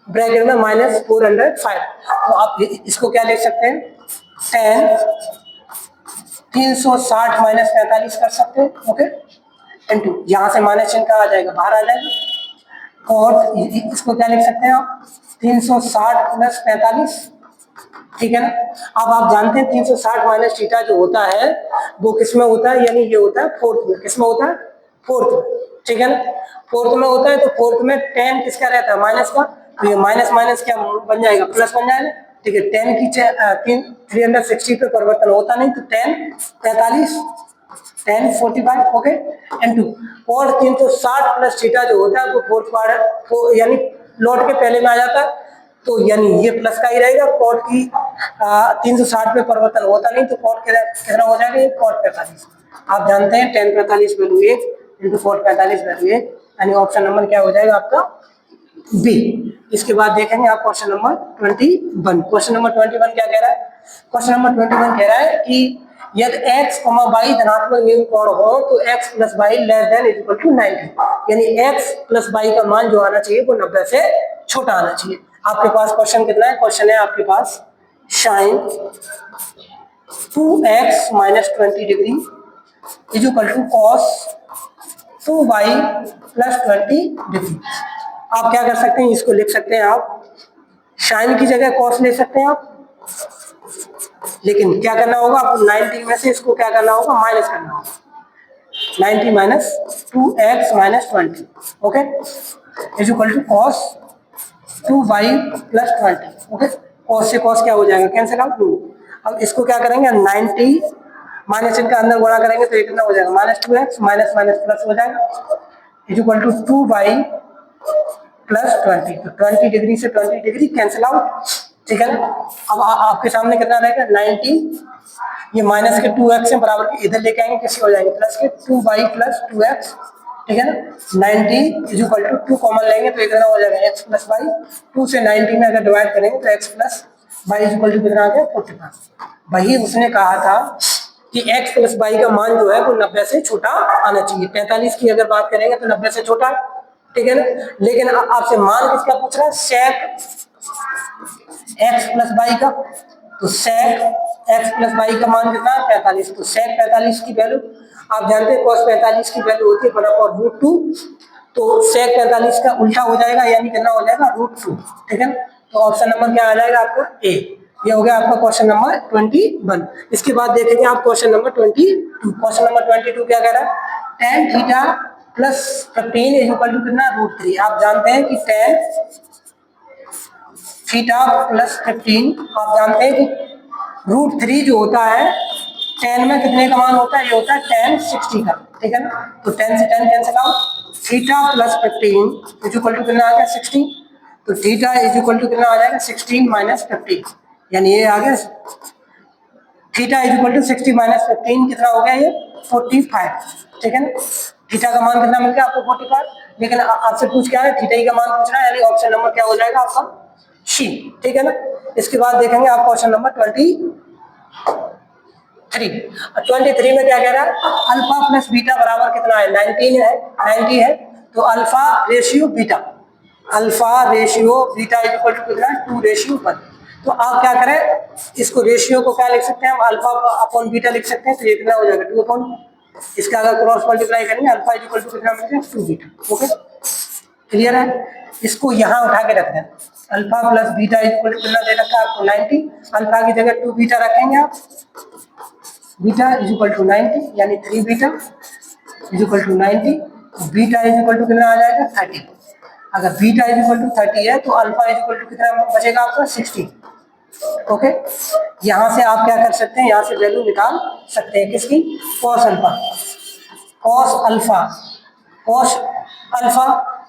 ब्रैकेट में -405। तो आप इसको क्या लिख सकते हैं, 360 माइनस 45 कर सकते हैं। ओके, इंटू यहाँ से माइनस चिन्ह का आ जाएगा, बाहर आ जाएगा। और इसको क्या लिख सकते हैं आप 360 प्लस 45, ठीक है ना। अब आप जानते हैं 360 माइनस थीटा जो होता है वो किस में होता है, यानी ये होता है फोर्थ में। किस में होता है, फोर्थ में, ठीक है ना। फोर्थ में होता है, तो फोर्थ में 10 किसका रहता है, माइनस का। तो ये माइनस माइनस क्या बन जाएगा, प्लस बन जाएगा, ठीक है। 10 की 360 पे परिवर्तन होता नहीं, तो 10 45 10 45, ओके, इनटू और 360 प्लस थीटा जो होता है वो फोर्थ पार्ट यानी लौट के पहले में आ जाता है, तो यानी ये प्लस का ही रहेगा। कॉट की 360 पे परिवर्तन होता नहीं, तो कॉट कितना हो जाएगा, ये कॉट 45। आप जानते हैं 10 45 वैल्यू 1 इंटू कॉट 45 वैल्यू 1, यानी ऑप्शन नंबर क्या हो जाएगा आपका बी। इसके बाद देखेंगे आप क्वेश्चन नंबर 21। क्वेश्चन नंबर 21 क्या कह रहा है, क्वेश्चन नंबर 21 कह रहा है कि यदि x, y धनात्मक न्यून कोण हो तो x plus Y less than equal to 90, यानी x प्लस वाई का मान जो आना चाहिए वो 90 से छोटा आना चाहिए। आपके पास क्वेश्चन कितना है, क्वेश्चन है आपके पास sine 2x minus 20 degree is equal to cos 2y plus 20 degree. आप क्या कर सकते हैं, इसको लिख सकते हैं आप साइन की जगह कॉस ले सकते हैं आप, लेकिन क्या करना होगा आपको 90 में से इसको क्या करना होगा, माइनस करना होगा। 90 minus 2x minus 20, okay, is equal to cos 2y plus 20। Okay, cos से कॉस क्या हो जाएगा, कैंसिल आउट 2। अब इसको क्या करेंगे 90 माइनस इनका अंदर गुणा करेंगे तो ये कितना हो जाएगा minus 2x minus minus plus हो जाएगा, is equal to 2y plus 20। तो 20 डिग्री से 20 डिग्री कैंसिल आउट, ठीक है ना। अब आपके सामने कितना रहेगा 90, ये माइनस के 2x से बराबर के इधर लेके आएंगे, किसी हो जाएंगे प्लस के 2y प्लस 2x, ठीक है ना। 90 इज इक्वल टू 2 कॉमन लेंगे तो इतना हो जाएगा x प्लस वाई। 2 से 90 में अगर डिवाइड करेंगे तो x plus Y is equal to कितना आ गया 45। वही उसने कहा था कि x प्लस वाई का मान जो है वो 90 से छोटा आना चाहिए। 45 की अगर बात करेंगे तो 90 से छोटा, ठीक है ना। लेकिन आपसे मान किसका पूछ रहा है, सेक एक्स प्लस वाई का, तो सेक एक्स प्लस वाई का मान कितना है 45, तो सेक 45 की वैल्यू आप जानते हैं cos 45 की वैल्यू होती है 1/√2, तो सेक 45 का उल्टा हो जाएगा यानी कितना हो जाएगा √2, ठीक है। तो ऑप्शन नंबर क्या आ जाएगा आपका ए, ये हो गया आपका क्वेश्चन नंबर 21। इसके बाद देखेंगे आप क्वेश्चन नंबर 22। क्वेश्चन नंबर 22 क्या कह रहा है, tan theta plus 15 is equal to कितना √3। आप जानते हैं कि tan थीटा प्लस 15 आप जानते हैं कि √3 जो होता है tan में कितने का मान होता है, ये होता है tan 60 का, ठीक है ना। तो tan से tan cancel out, theta plus 15 is equal to कितना आ गया 60, तो थीटा इज इक्वल टू कितना आ जाएगा 16 माइनस 15, यानी ये आ गया theta is equal to 60 minus 15 कितना हो गया ये 45, ठीक है ना। थीटा का मान कितना मिल गया आपको 45, लेकिन आपसे पूछ क्या है थीटा ही का मान पूछ रहा है, यानी ऑप्शन नंबर क्या हो जाएगा आपका सी, ठीक है ना। इसके बाद देखेंगे आप क्वेश्चन नंबर 23। 23 में क्या कह रहा है, अल्फा प्लस बीटा बराबर कितना है 90 है, तो alpha ratio beta is equal to कितना 2:1। तो आप क्या करें, इसको रेशियो को क्या लिख सकते हैं हम, अल्फा अपॉन बीटा लिख सकते हैं, तो ये कितना हो जाएगा 2 इसका अगर क्रॉस मल्टीप्लाई करेंगे अल्फा इज इक्वल टू कितना मिलेगा 2 बीटा, ओके क्लियर है। इसको यहाँ उठा के रख दें, alpha plus beta is equal to कितना दे रखा है आपको 90, अल्फा की जगह 2 बीटा रखेंगे आप, बीटा इज इक्वल टू 90 यानी 3 beta is equal to 90, beta is equal to कितना आ जाएगा 30। अगर बीटा इज इक्वल टू 30 है तो अल्फा इज इक्वल टू कितना बचेगा आपका 60, ओके। यहाँ से आप क्या कर सकते हैं, यहाँ से वैल्यू निकाल सकते हैं किसकी, cos अल्फा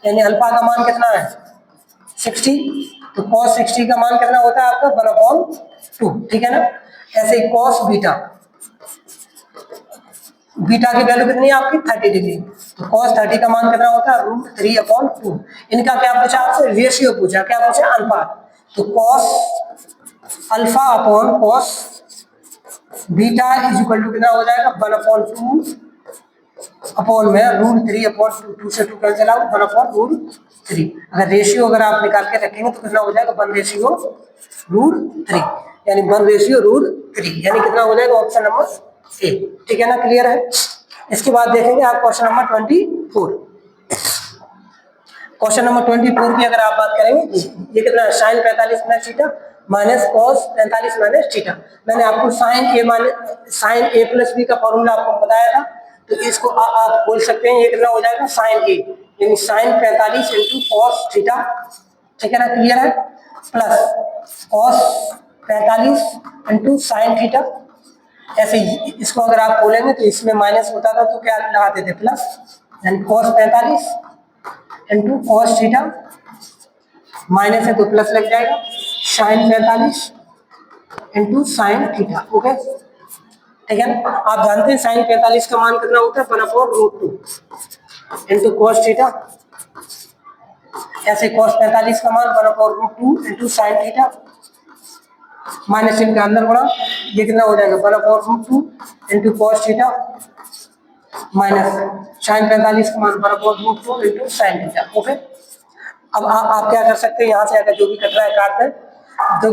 यानी अल्फा का मान कितना है 60, तो cos 60 का मान कितना होता है आपका 1/2, ठीक है ना। ऐसे ही cos बीटा की वैल्यू कितनी है आपकी 30 डिग्री, तो cos 30 का मान कितना होता है √3/2। इनका क्या पूछा आपसे, रेशियो पूछा, क्या पूछा अनुपात, तो cos alpha upon cos beta is equal to कितना हो जाएगा 1/2 अपॉन में √3/2, 2 से 2 कैंसिल आउट 1/√3। अगर रेशियो अगर आप निकाल के रखेंगे तो कितना हो जाएगा 1/√3, यानी 1/√3 यानी कितना हो जाएगा ऑप्शन नंबर ए, ठीक है ना, क्लियर है। इसके बाद देखेंगे आप क्वेश्चन नंबर 24। क्वेश्चन नंबर 24 की अगर आप बात करेंगे, ये कितना है sine 45 minus theta minus cos 45 minus theta. मैंने आपको साइन ए प्लस बी का फॉर्मूला आपको बताया था, तो इसको आप बोल सकते हैं ये कितना हो जाएगा साइन ए, यानी साइन 45 इंटू cos थीटा, ठीक है ना, क्लियर है, plus cos 45 into sine theta. ऐसे ही इसको अगर आप बोलेंगे तो इसमें माइनस होता था तो क्या लगाते थे प्लस, यानी cos 45 into cos theta, minus है तो प्लस लग जाएगा, sine 45 into sine theta, okay ठीक है ना। आप जानते हैं साइन 45 का मान कितना होता है 1/√2 इंटू cos थीटा, ऐसे cos 45 का मान 1/√2 इंटू साइन थीटा, माइनस चिन्ह के अंदर बड़ा, ये कितना हो जाएगा 1/√2 into cos theta minus sine 45 का मान 1/√2 इंटू साइन थीटा, ओके। अब आप क्या कर सकते हैं, यहाँ से अगर जो भी कट रहा है काट दें, तो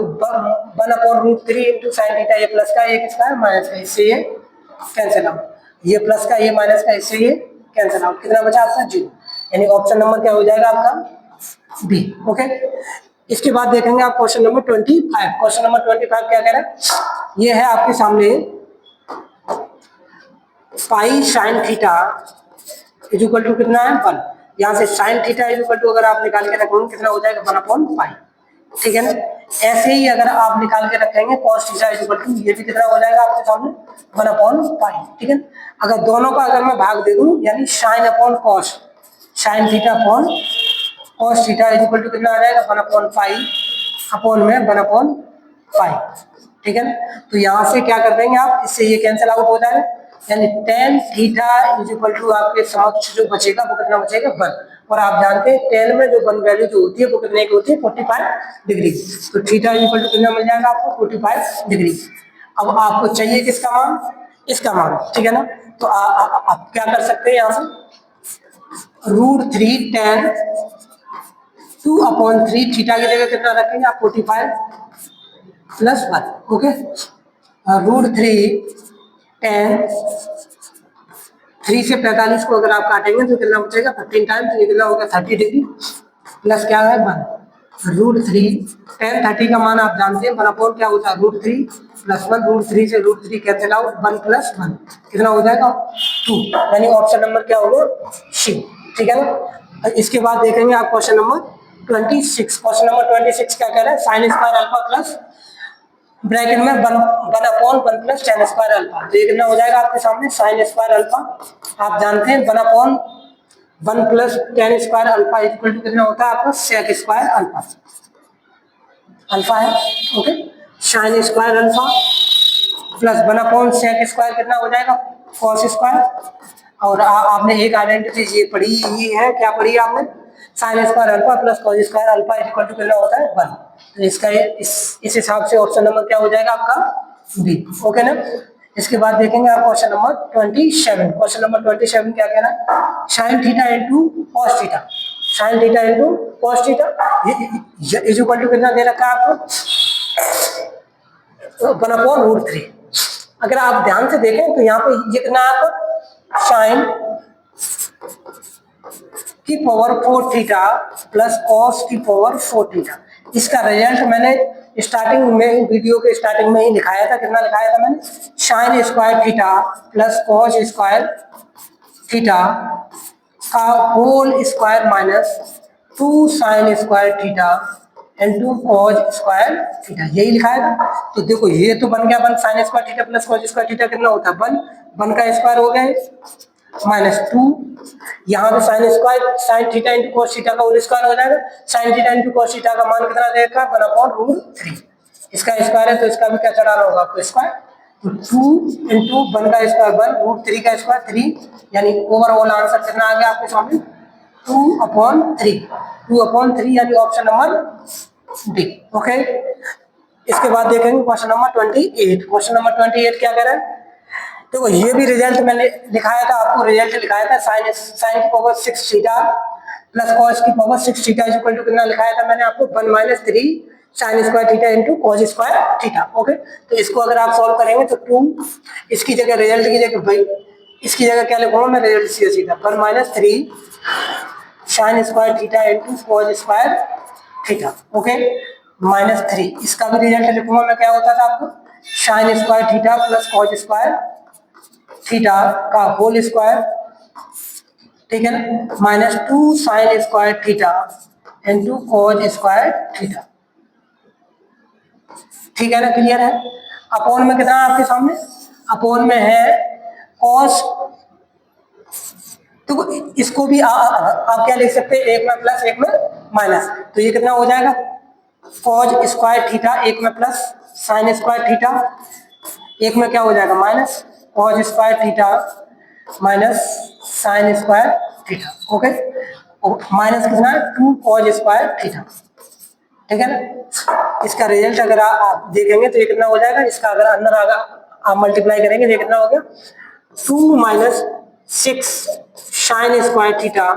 1/√3 इंटू साइन थीटा, ये प्लस का ये किसका है माइनस का, इससे ये कैंसिल आउट, ये प्लस का ये माइनस का, इससे ये कैंसिल आउट, कितना बचा आपका 0, यानी ऑप्शन नंबर क्या हो जाएगा आपका बी, ओके। इसके बाद देखेंगे आप क्वेश्चन नंबर 25। क्वेश्चन नंबर 25 क्या कह रहा है, ये है आपके सामने पाई sine theta is equal to कितना है 1, यहाँ से sine theta is equal to अगर आप निकाल के रखेंगे कितना हो जाएगा 1/पाई, ठीक है ना। ऐसे ही अगर आप निकाल के रखेंगे cos theta is equal to, ये भी कितना हो जाएगा आपके सामने 1/पाई, ठीक है। अगर दोनों का अगर मैं भाग दे दूं, यानी sine upon cos, sine theta upon cos theta is equal to कितना आ जाएगा 1/पाई अपॉन में 1/पाई, ठीक है ना। तो यहाँ से क्या कर देंगे आप, इससे ये कैंसिल आउट हो जाएगा, यानी tan theta is equal to आपके समक्ष जो बचेगा वो कितना बचेगा 1, और आप जानते हैं tan में जो 1 वैल्यू जो होती है वो कितने की होती है 45 डिग्री, तो थीटा इज इक्वल टू कितना मिल जाएगा आपको 45 डिग्री। अब आपको चाहिए किसका मान, इसका मान, ठीक है ना। तो आप क्या कर सकते हैं, यहाँ से √3 tan 2/3 थीटा की जगह कितना रखेंगे आप 45 + 1 ओके। √3 10 3 से 45 को अगर आप काटेंगे तो कितना बचेगा 15 टाइम, तो ये कितना होगा 30 डिग्री प्लस क्या है 1 √3 10 30 का मान आप जानते हैं 1/4 क्या होता है √3 + 1 √3 से √3 कैंसिल आउट 1 + 1 कितना हो जाएगा 2, यानी ऑप्शन नंबर क्या होगा सी, ठीक है ना। इसके बाद देखेंगे आप क्वेश्चन नंबर 26। क्वेश्चन नंबर 26 क्या कह रहा है sin square alpha plus bracket में 1/1 + tan स्क्वायर अल्फा, तो ये कितना हो जाएगा आपके सामने sin स्क्वायर अल्फा आप जानते हैं 1/1 + tan square alpha equal to कितना होता है आपका sec स्क्वायर अल्फा, अल्फा है okay. sin square alpha plus 1/sec square कितना हो जाएगा cos स्क्वायर, और आपने एक आइडेंटिटी ये पढ़ी ही है, क्या पढ़ी आपने sin square alpha plus cos square alpha equal to कितना होता है 1, तो इसका इस हिसाब से ऑप्शन नंबर क्या हो जाएगा आपका बी, ओके ना। इसके बाद देखेंगे आप क्वेश्चन नंबर 27। क्वेश्चन नंबर 27 क्या कहना है sin theta into cos theta, sin theta into cos theta is equal to कितना दे रखा है आपको 1/√3। अगर आप ध्यान से देखें तो यहाँ पे ये कितना है आपका sin की पावर 4 थीटा प्लस cos की पावर 4 थीटा, इसका रिजल्ट मैंने स्टार्टिंग में वीडियो के स्टार्टिंग में ही लिखाया था, कितना लिखाया था मैंने sin square theta plus cos square theta का whole square minus 2 sin square theta into cos square theta, यही लिखाया था। तो देखो ये तो बन गया 1 sin square theta plus cos square theta कितना होता है 1 का स्क्वायर हो गया -2, यहाँ पे sin theta into cos theta का होल स्क्वायर हो जाएगा, sin theta into cos theta का मान कितना देगा 1/√3, इसका स्क्वायर है तो इसका भी क्या चढ़ाना होगा आपको स्क्वायर, तो 2 इंटू 1 का स्क्वायर 1 √3 का स्क्वायर 3, यानी ओवरऑल आंसर कितना आ गया आपके सामने 2/3 यानी ऑप्शन नंबर डी, ओके। इसके बाद देखेंगे क्वेश्चन नंबर 28। क्वेश्चन नंबर 28 क्या कह रहा है देखो ये भी रिजल्ट मैंने लिखाया था आपको, रिजल्ट लिखाया था sin की पावर 6 थीटा प्लस cos की power 6 theta is equal to कितना लिखाया था मैंने आपको 1 - 3 sin square theta into cos square theta, okay. तो इसको अगर आप सॉल्व करेंगे तो 2 इसकी जगह रिजल्ट की जगह भाई इसकी जगह क्या लिखूंगा मैं रिजल्ट सीधा 1 - 3 sin square theta into cos square theta, okay -3, इसका भी रिजल्ट लिखूंगा मैं क्या होता था आपको sin square theta plus cos square theta का होल स्क्वायर, ठीक है ना -2 sin square theta into cos square theta, ठीक है ना, क्लियर है। अपोन में कितना है आपके सामने अपोन में है cos, तो इसको भी आप क्या लिख सकते हैं एक में प्लस एक में माइनस, तो ये कितना हो जाएगा cos स्क्वायर थीटा एक में प्लस sin स्क्वायर थीटा एक में क्या हो जाएगा minus cos square theta minus sin square theta, okay. Minus कितना है 2 cos स्क्वायर थीटा, ठीक है ना। इसका रिजल्ट अगर आप देखेंगे तो ये कितना हो जाएगा, इसका अगर अंदर आगा आप मल्टीप्लाई करेंगे तो ये कितना हो गया 2 - 6 sin square theta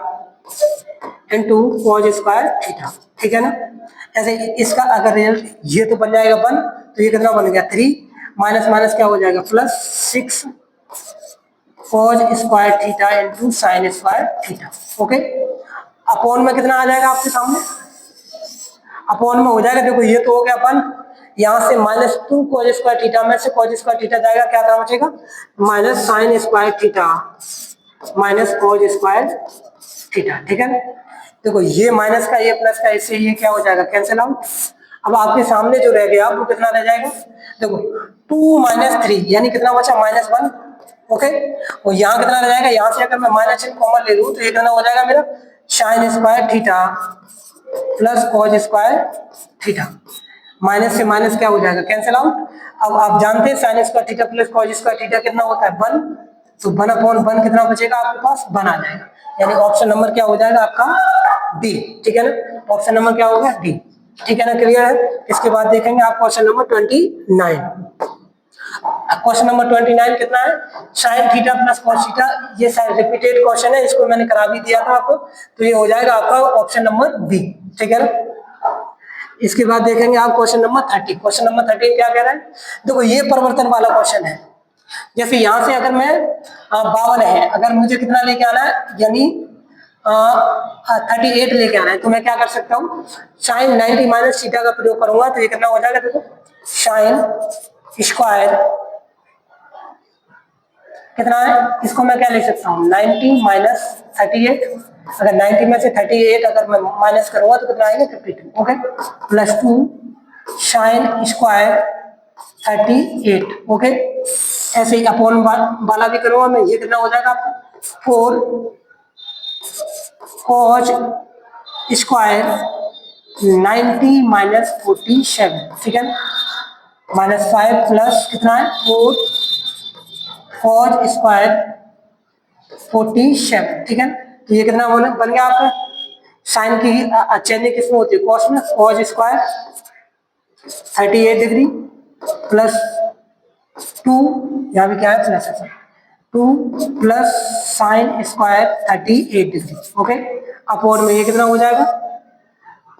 into cos square theta, ठीक है ना। ऐसे इसका अगर रिजल्ट ये तो बन जाएगा 1, तो ये कितना बन गया 3 माइनस माइनस क्या हो जाएगा +6 cos square theta into sin square theta, okay. Upon में कितना आ जाएगा आपके सामने अपॉन में हो जाएगा देखो ये तो हो गया 1, यहाँ से -2 cos स्क्वायर थीटा में से cos स्क्वायर थीटा जाएगा क्या था बचेगा -sin square theta minus cos square theta, ठीक है। देखो ये माइनस का ये प्लस का इससे ये क्या हो जाएगा कैंसिल आउट। अब आपके सामने जो रह गया वो कितना रह जाएगा देखो 2 - 3 यानी कितना बचा -1, ओके। और यहाँ कितना रह जाएगा यहाँ से अगर मैं माइनस चिन्ह कॉमन ले लूँ तो ये कितना हो जाएगा मेरा sin square theta plus cos square theta, minus से माइनस क्या हो जाएगा कैंसिल आउट। अब आप जानते हैं sin square theta plus cos square theta कितना होता है 1, तो 1/1 कितना बचेगा आपके पास 1 आ जाएगा, यानी ऑप्शन नंबर क्या हो जाएगा आपका डी, ठीक है ना। ऑप्शन नंबर क्या होगा डी, ठीक है ना, क्लियर है। इसके बाद देखेंगे आप क्वेश्चन नंबर 29। क्वेश्चन नंबर 29 कितना है, sign theta plus cos theta. ये रिपीटेड क्वेश्चन है, इसको मैंने करा भी दिया था आपको, तो ये हो जाएगा आपका ऑप्शन नंबर बी, ठीक है ना। इसके बाद देखेंगे आप क्वेश्चन नंबर 30। क्वेश्चन नंबर 30 क्या कह रहा है, देखो ये परिवर्तन वाला क्वेश्चन है। जैसे यहां से अगर मैं 52 है, अगर मुझे कितना लेके आना है, यानी 38 लेके आना है, तो मैं क्या कर सकता हूँ, साइन 90 माइनस थीटा का प्रयोग करूंगा, तो ये कितना हो जाएगा, देखो साइन स्क्वायर कितना है, इसको मैं क्या लिख सकता हूँ, 90 माइनस 38। अगर 90 में से 38 अगर मैं माइनस करूंगा तो कितना आएगा, 52, okay, plus 2 sine square 38, okay. ऐसे ही अपॉन वाला भी करूंगा मैं, ये कितना हो जाएगा आपको, 4 कॉस स्क्वायर 90 माइनस 47, ठीक है, माइनस 5 प्लस कितना है, 4 कॉस स्क्वायर 47, ठीक है। तो ये कितना बन गया आपका, साइन की चेंजिंग किसमें होती है, कॉस में, कॉस स्क्वायर 38 डिग्री प्लस 2, यहाँ भी क्या है प्लस है, 2 plus sine square 38 degree, okay. Upon में ये कितना हो जाएगा,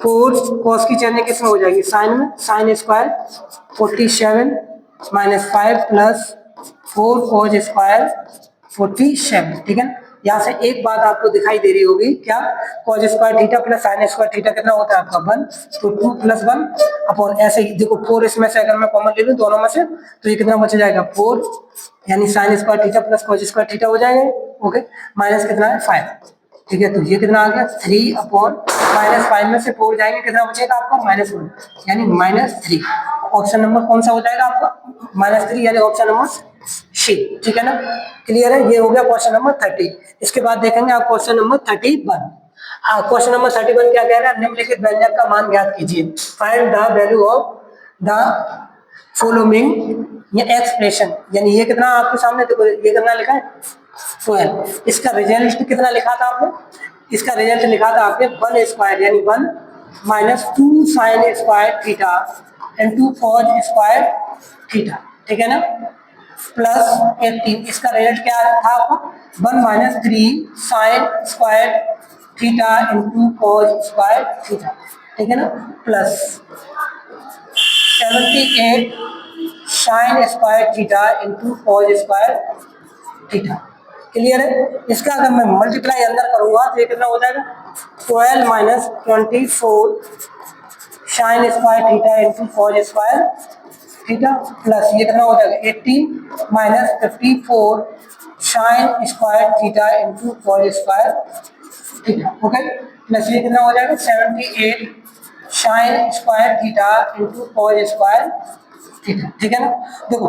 4 कॉस की चेंजिंग किसमें हो जाएगी, साइन में, sine square 47 minus 5 plus 4 cos square 47, ठीक है। यहाँ से एक बात आपको दिखाई दे रही होगी, क्या, cos square theta plus sign square theta कितना होता है आपका 1, तो 2 प्लस 1 अपॉन, ऐसे ही देखो 4 इसमें से अगर मैं कॉमन ले लूं दोनों में से, तो ये कितना बच जाएगा 4, यानी sine square theta plus cos square theta हो जाएगा, ओके, माइनस कितना है 5, ठीक है। तो ये कितना आ गया 3 अपॉन माइनस 5 में से 4 जाएंगे, कितना बचेगा आपका -1, यानी -3। ऑप्शन नंबर कौन सा हो जाएगा आपका, -3, यानी ऑप्शन नंबर सी, ठीक है ना। क्लियर है, ये हो गया क्वेश्चन नंबर 30। इसके बाद देखेंगे आप क्वेश्चन नंबर 31। क्वेश्चन नंबर 31 क्या कह रहा है, निम्नलिखित व्यंजक का मान ज्ञात कीजिए, find the value of the following ये एक्सप्रेशन, यानी ये कितना आपके सामने देखो, ये कितना लिखा है 12, इसका रिजल्ट कितना लिखा था आपने, इसका रिजल्ट लिखा था आपने 1 स्क्वायर, यानी 1 minus 2 sine square theta into cos square theta, ठीक है ना, प्लस 18, इसका रिजल्ट क्या था आपका 1 minus 3 sign square theta into cos square theta, ठीक है ना, plus 78 sign square theta into cos square theta. Clear है, इसका अगर मैं मल्टीप्लाई अंदर करूंगा तो ये कितना हो जाएगा 12 minus 24 sign square theta into cos square theta, plus ये कितना हो जाएगा 18 minus 54 sign square theta into cos square theta, okay, plus ये कितना हो जाएगा 78 sign square theta into cos square theta, ठीक है ना। देखो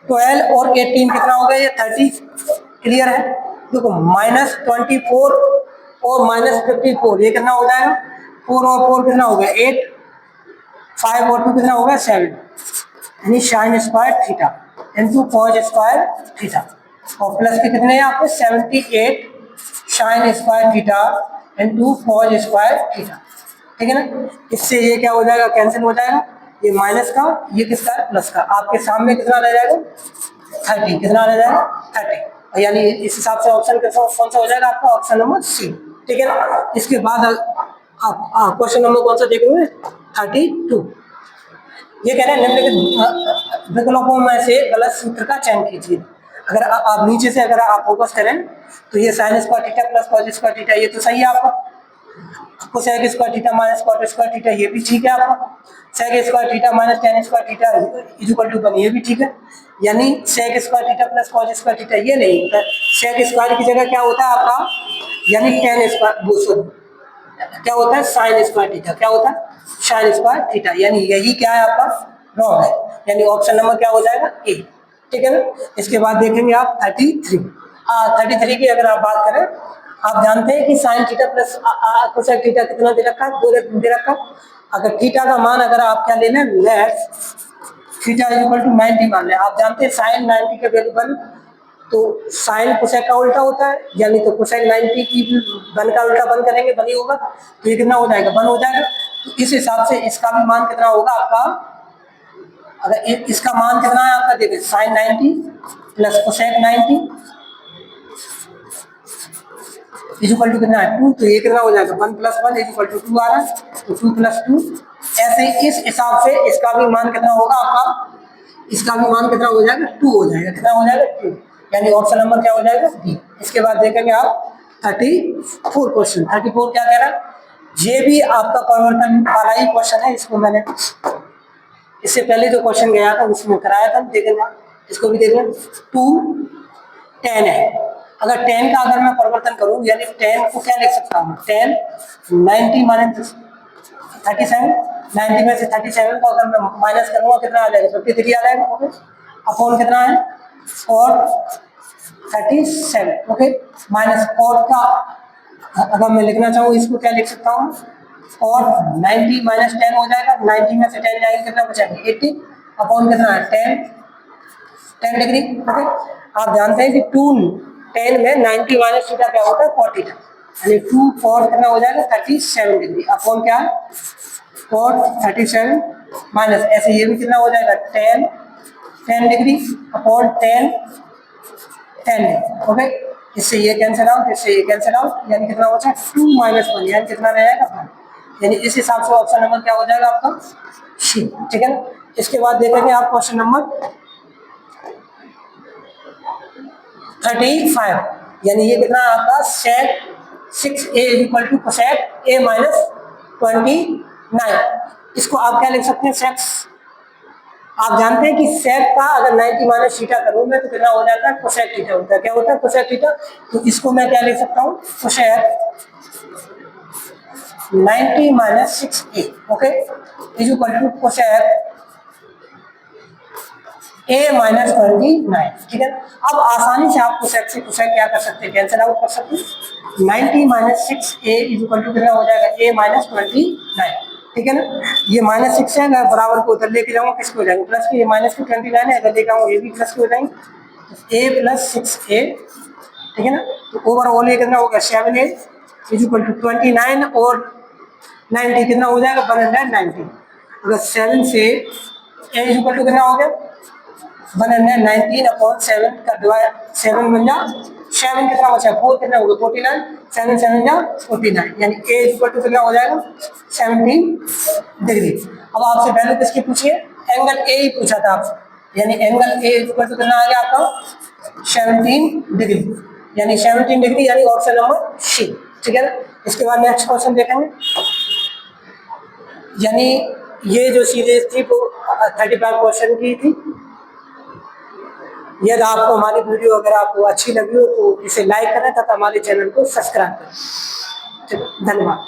12 और 18 कितना हो गया, ये 30, क्लियर है। देखो -24 और -54 ये कितना हो जाएगा, 4 और 4 कितना हो गया 8, 5 और 2 कितना हो गया 7, यानी sine square theta into cos square theta, और प्लस के कितने हैं आपके 78 sign square theta into cos square theta, ठीक है ना। इससे ये क्या हो जाएगा, कैंसिल हो जाएगा, ये माइनस का ये किसका है प्लस का, आपके सामने कितना रह जाएगा 30, कितना रह जाएगा 30, यानी इस हिसाब से ऑप्शन कौन सा हो जाएगा आपका, ऑप्शन नंबर सी, ठीक है ना। इसके बाद आप क्वेश्चन नंबर कौन सा देख रहे हैं 32। ये कह रहे हैं निम्नलिखित विकल्पों में से गलत सूत्र का चयन कीजिए। अगर आप नीचे से अगर आप फोकस करें तो ये sine square theta plus cos square theta ये तो सही है आपका, cosec square theta minus cot square theta ये भी ठीक है आपका, sec square theta minus tan square theta is equal to 1 ये भी ठीक है, यानी sec square theta plus cos square theta ये नहीं होता, सेक स्क्वायर की जगह क्या होता है आपका, यानी टेन स्क्वायर क्या होता है साइन स्क्वायर थीटा, क्या होता है साइन स्क्वायर थीटा, यानी यही क्या है आपका रॉन्ग है, यानी ऑप्शन नंबर क्या हो जाएगा ए, ठीक है ना। इसके बाद देखेंगे आप 33। 33 की अगर आप बात करें, आप जानते हैं कि sine theta plus cosec theta कितना दे रखा है, 2 दे रखा। अगर थीटा का मान अगर आप क्या लेना let theta is equal to 90 मान लें, आप जानते हैं साइन 90 के वैल्यू 1, तो साइन कोसेक का उल्टा होता है, यानी तो कोसेक 90 की 1 का उल्टा 1 करेंगे 1 ही होगा, तो ये कितना हो जाएगा 1 हो जाएगा। तो इस हिसाब से इसका भी मान कितना होगा आपका अगर इसका मान कितना है आपका, देखिए sine 90 plus cosec 90 equal to कितना है 2, तो ये कितना हो जाएगा 1 + 1 इक्वल टू 2 आ रहा है, तो 2 + 2। ऐसे ही इस हिसाब से इसका भी मान कितना होगा आपका, इसका भी मान कितना हो जाएगा 2 हो जाएगा, कितना हो जाएगा 2, यानी ऑप्शन नंबर क्या हो जाएगा बी। इसके बाद देखेंगे आप 34 क्वेश्चन। 34 क्या कह रहा है, ये भी आपका परिवर्तन वाला ही क्वेश्चन है, इसको मैंने इससे पहले जो क्वेश्चन गया था उसमें कराया था, देखेंगे इसको भी देखेंगे। 2 10 है, अगर 10 का अगर मैं परिवर्तन करूं यानी 10 को क्या लिख सकता हूँ 10 90 माइनस 37, 90 में से 37 को अगर मैं माइनस करूंगा कितना आ जाएगा 53 आ जाएगा, ओके। अपॉन कितना है 37, ओके। माइनस 4 का अगर मैं लिखना चाहूँ इसको क्या लिख सकता हूँ, और 90 माइनस 10 हो जाएगा, 90 में से 10 जाएगा कितना बचेगा 80, अपॉन कितना है 10 डिग्री, ओके। आप जानते हैं कि 10 में 90 माइनस थीटा क्या होता है 40, यानी 2 4 कितना हो जाएगा 37 डिग्री, अपॉन क्या है 4 37 माइनस, ऐसे ये भी कितना हो जाएगा 10 डिग्री अपॉन 10 ओके। इससे ये कैंसिल आउट, इससे ये कैंसिल आउट, यानी कितना बचा 2 - 1, यानी कितना रहेगा 1, यानी इस हिसाब से ऑप्शन नंबर क्या हो जाएगा आपका सी, ठीक है ना। इसके बाद देखेंगे आप क्वेश्चन नंबर 35, यानी ये कितना आपका sec 6a equal to cosec a minus 29। इसको आप क्या लिख सकते हैं सेक्स, आप जानते हैं कि सेक का अगर 90 माइनस थीटा करूं मैं तो कितना हो जाता है कोसेक थीटा होता है, क्या होता है कोसेक थीटा। तो इसको मैं क्या लिख सकता हूं cosec 90 minus 6a, okay, is equal to cosec a minus 29, ठीक है। अब आसानी से आप कोसेक से कोसेक क्या कर सकते हैं, कैंसिल आउट कर सकते हैं। 90 minus 6a is equal to कितना हो जाएगा a माइनस 29, ठीक है ना। ये माइनस 6 है, मैं बराबर को उधर लेके जाऊंगा किसको हो जाएंगे प्लस के, ये माइनस के 29 है, अगर लेके आऊंगा ये भी प्लस के हो जाएंगे, a प्लस 6a, ठीक है ना। तो ओवरऑल ये कितना होगा 7a इज इक्वल टू 29 और 90 कितना हो जाएगा 190। अगर 7 से a इज इक्वल टू कितना हो गया 119 अपॉन 7 का डिवाइड 7 बन जा 7 कितना बचा 4 कितना होगा 49, 7 7 जा 49, यानी a इक्वल टू कितना हो जाएगा 17 डिग्री। अब आपसे वैल्यू किसकी पूछिए, एंगल a ही पूछा था आपसे, यानी एंगल a इक्वल टू कितना आ गया आपका 17 डिग्री, यानी 17 डिग्री, यानी ऑप्शन नंबर सी, ठीक है ना। इसके बाद नेक्स्ट क्वेश्चन देखेंगे, यानी ये जो सीरीज थी वो 35 क्वेश्चन की थी। यदि आपको हमारी वीडियो अगर आपको अच्छी लगी हो तो इसे लाइक करें तथा हमारे चैनल को सब्सक्राइब करें। धन्यवाद।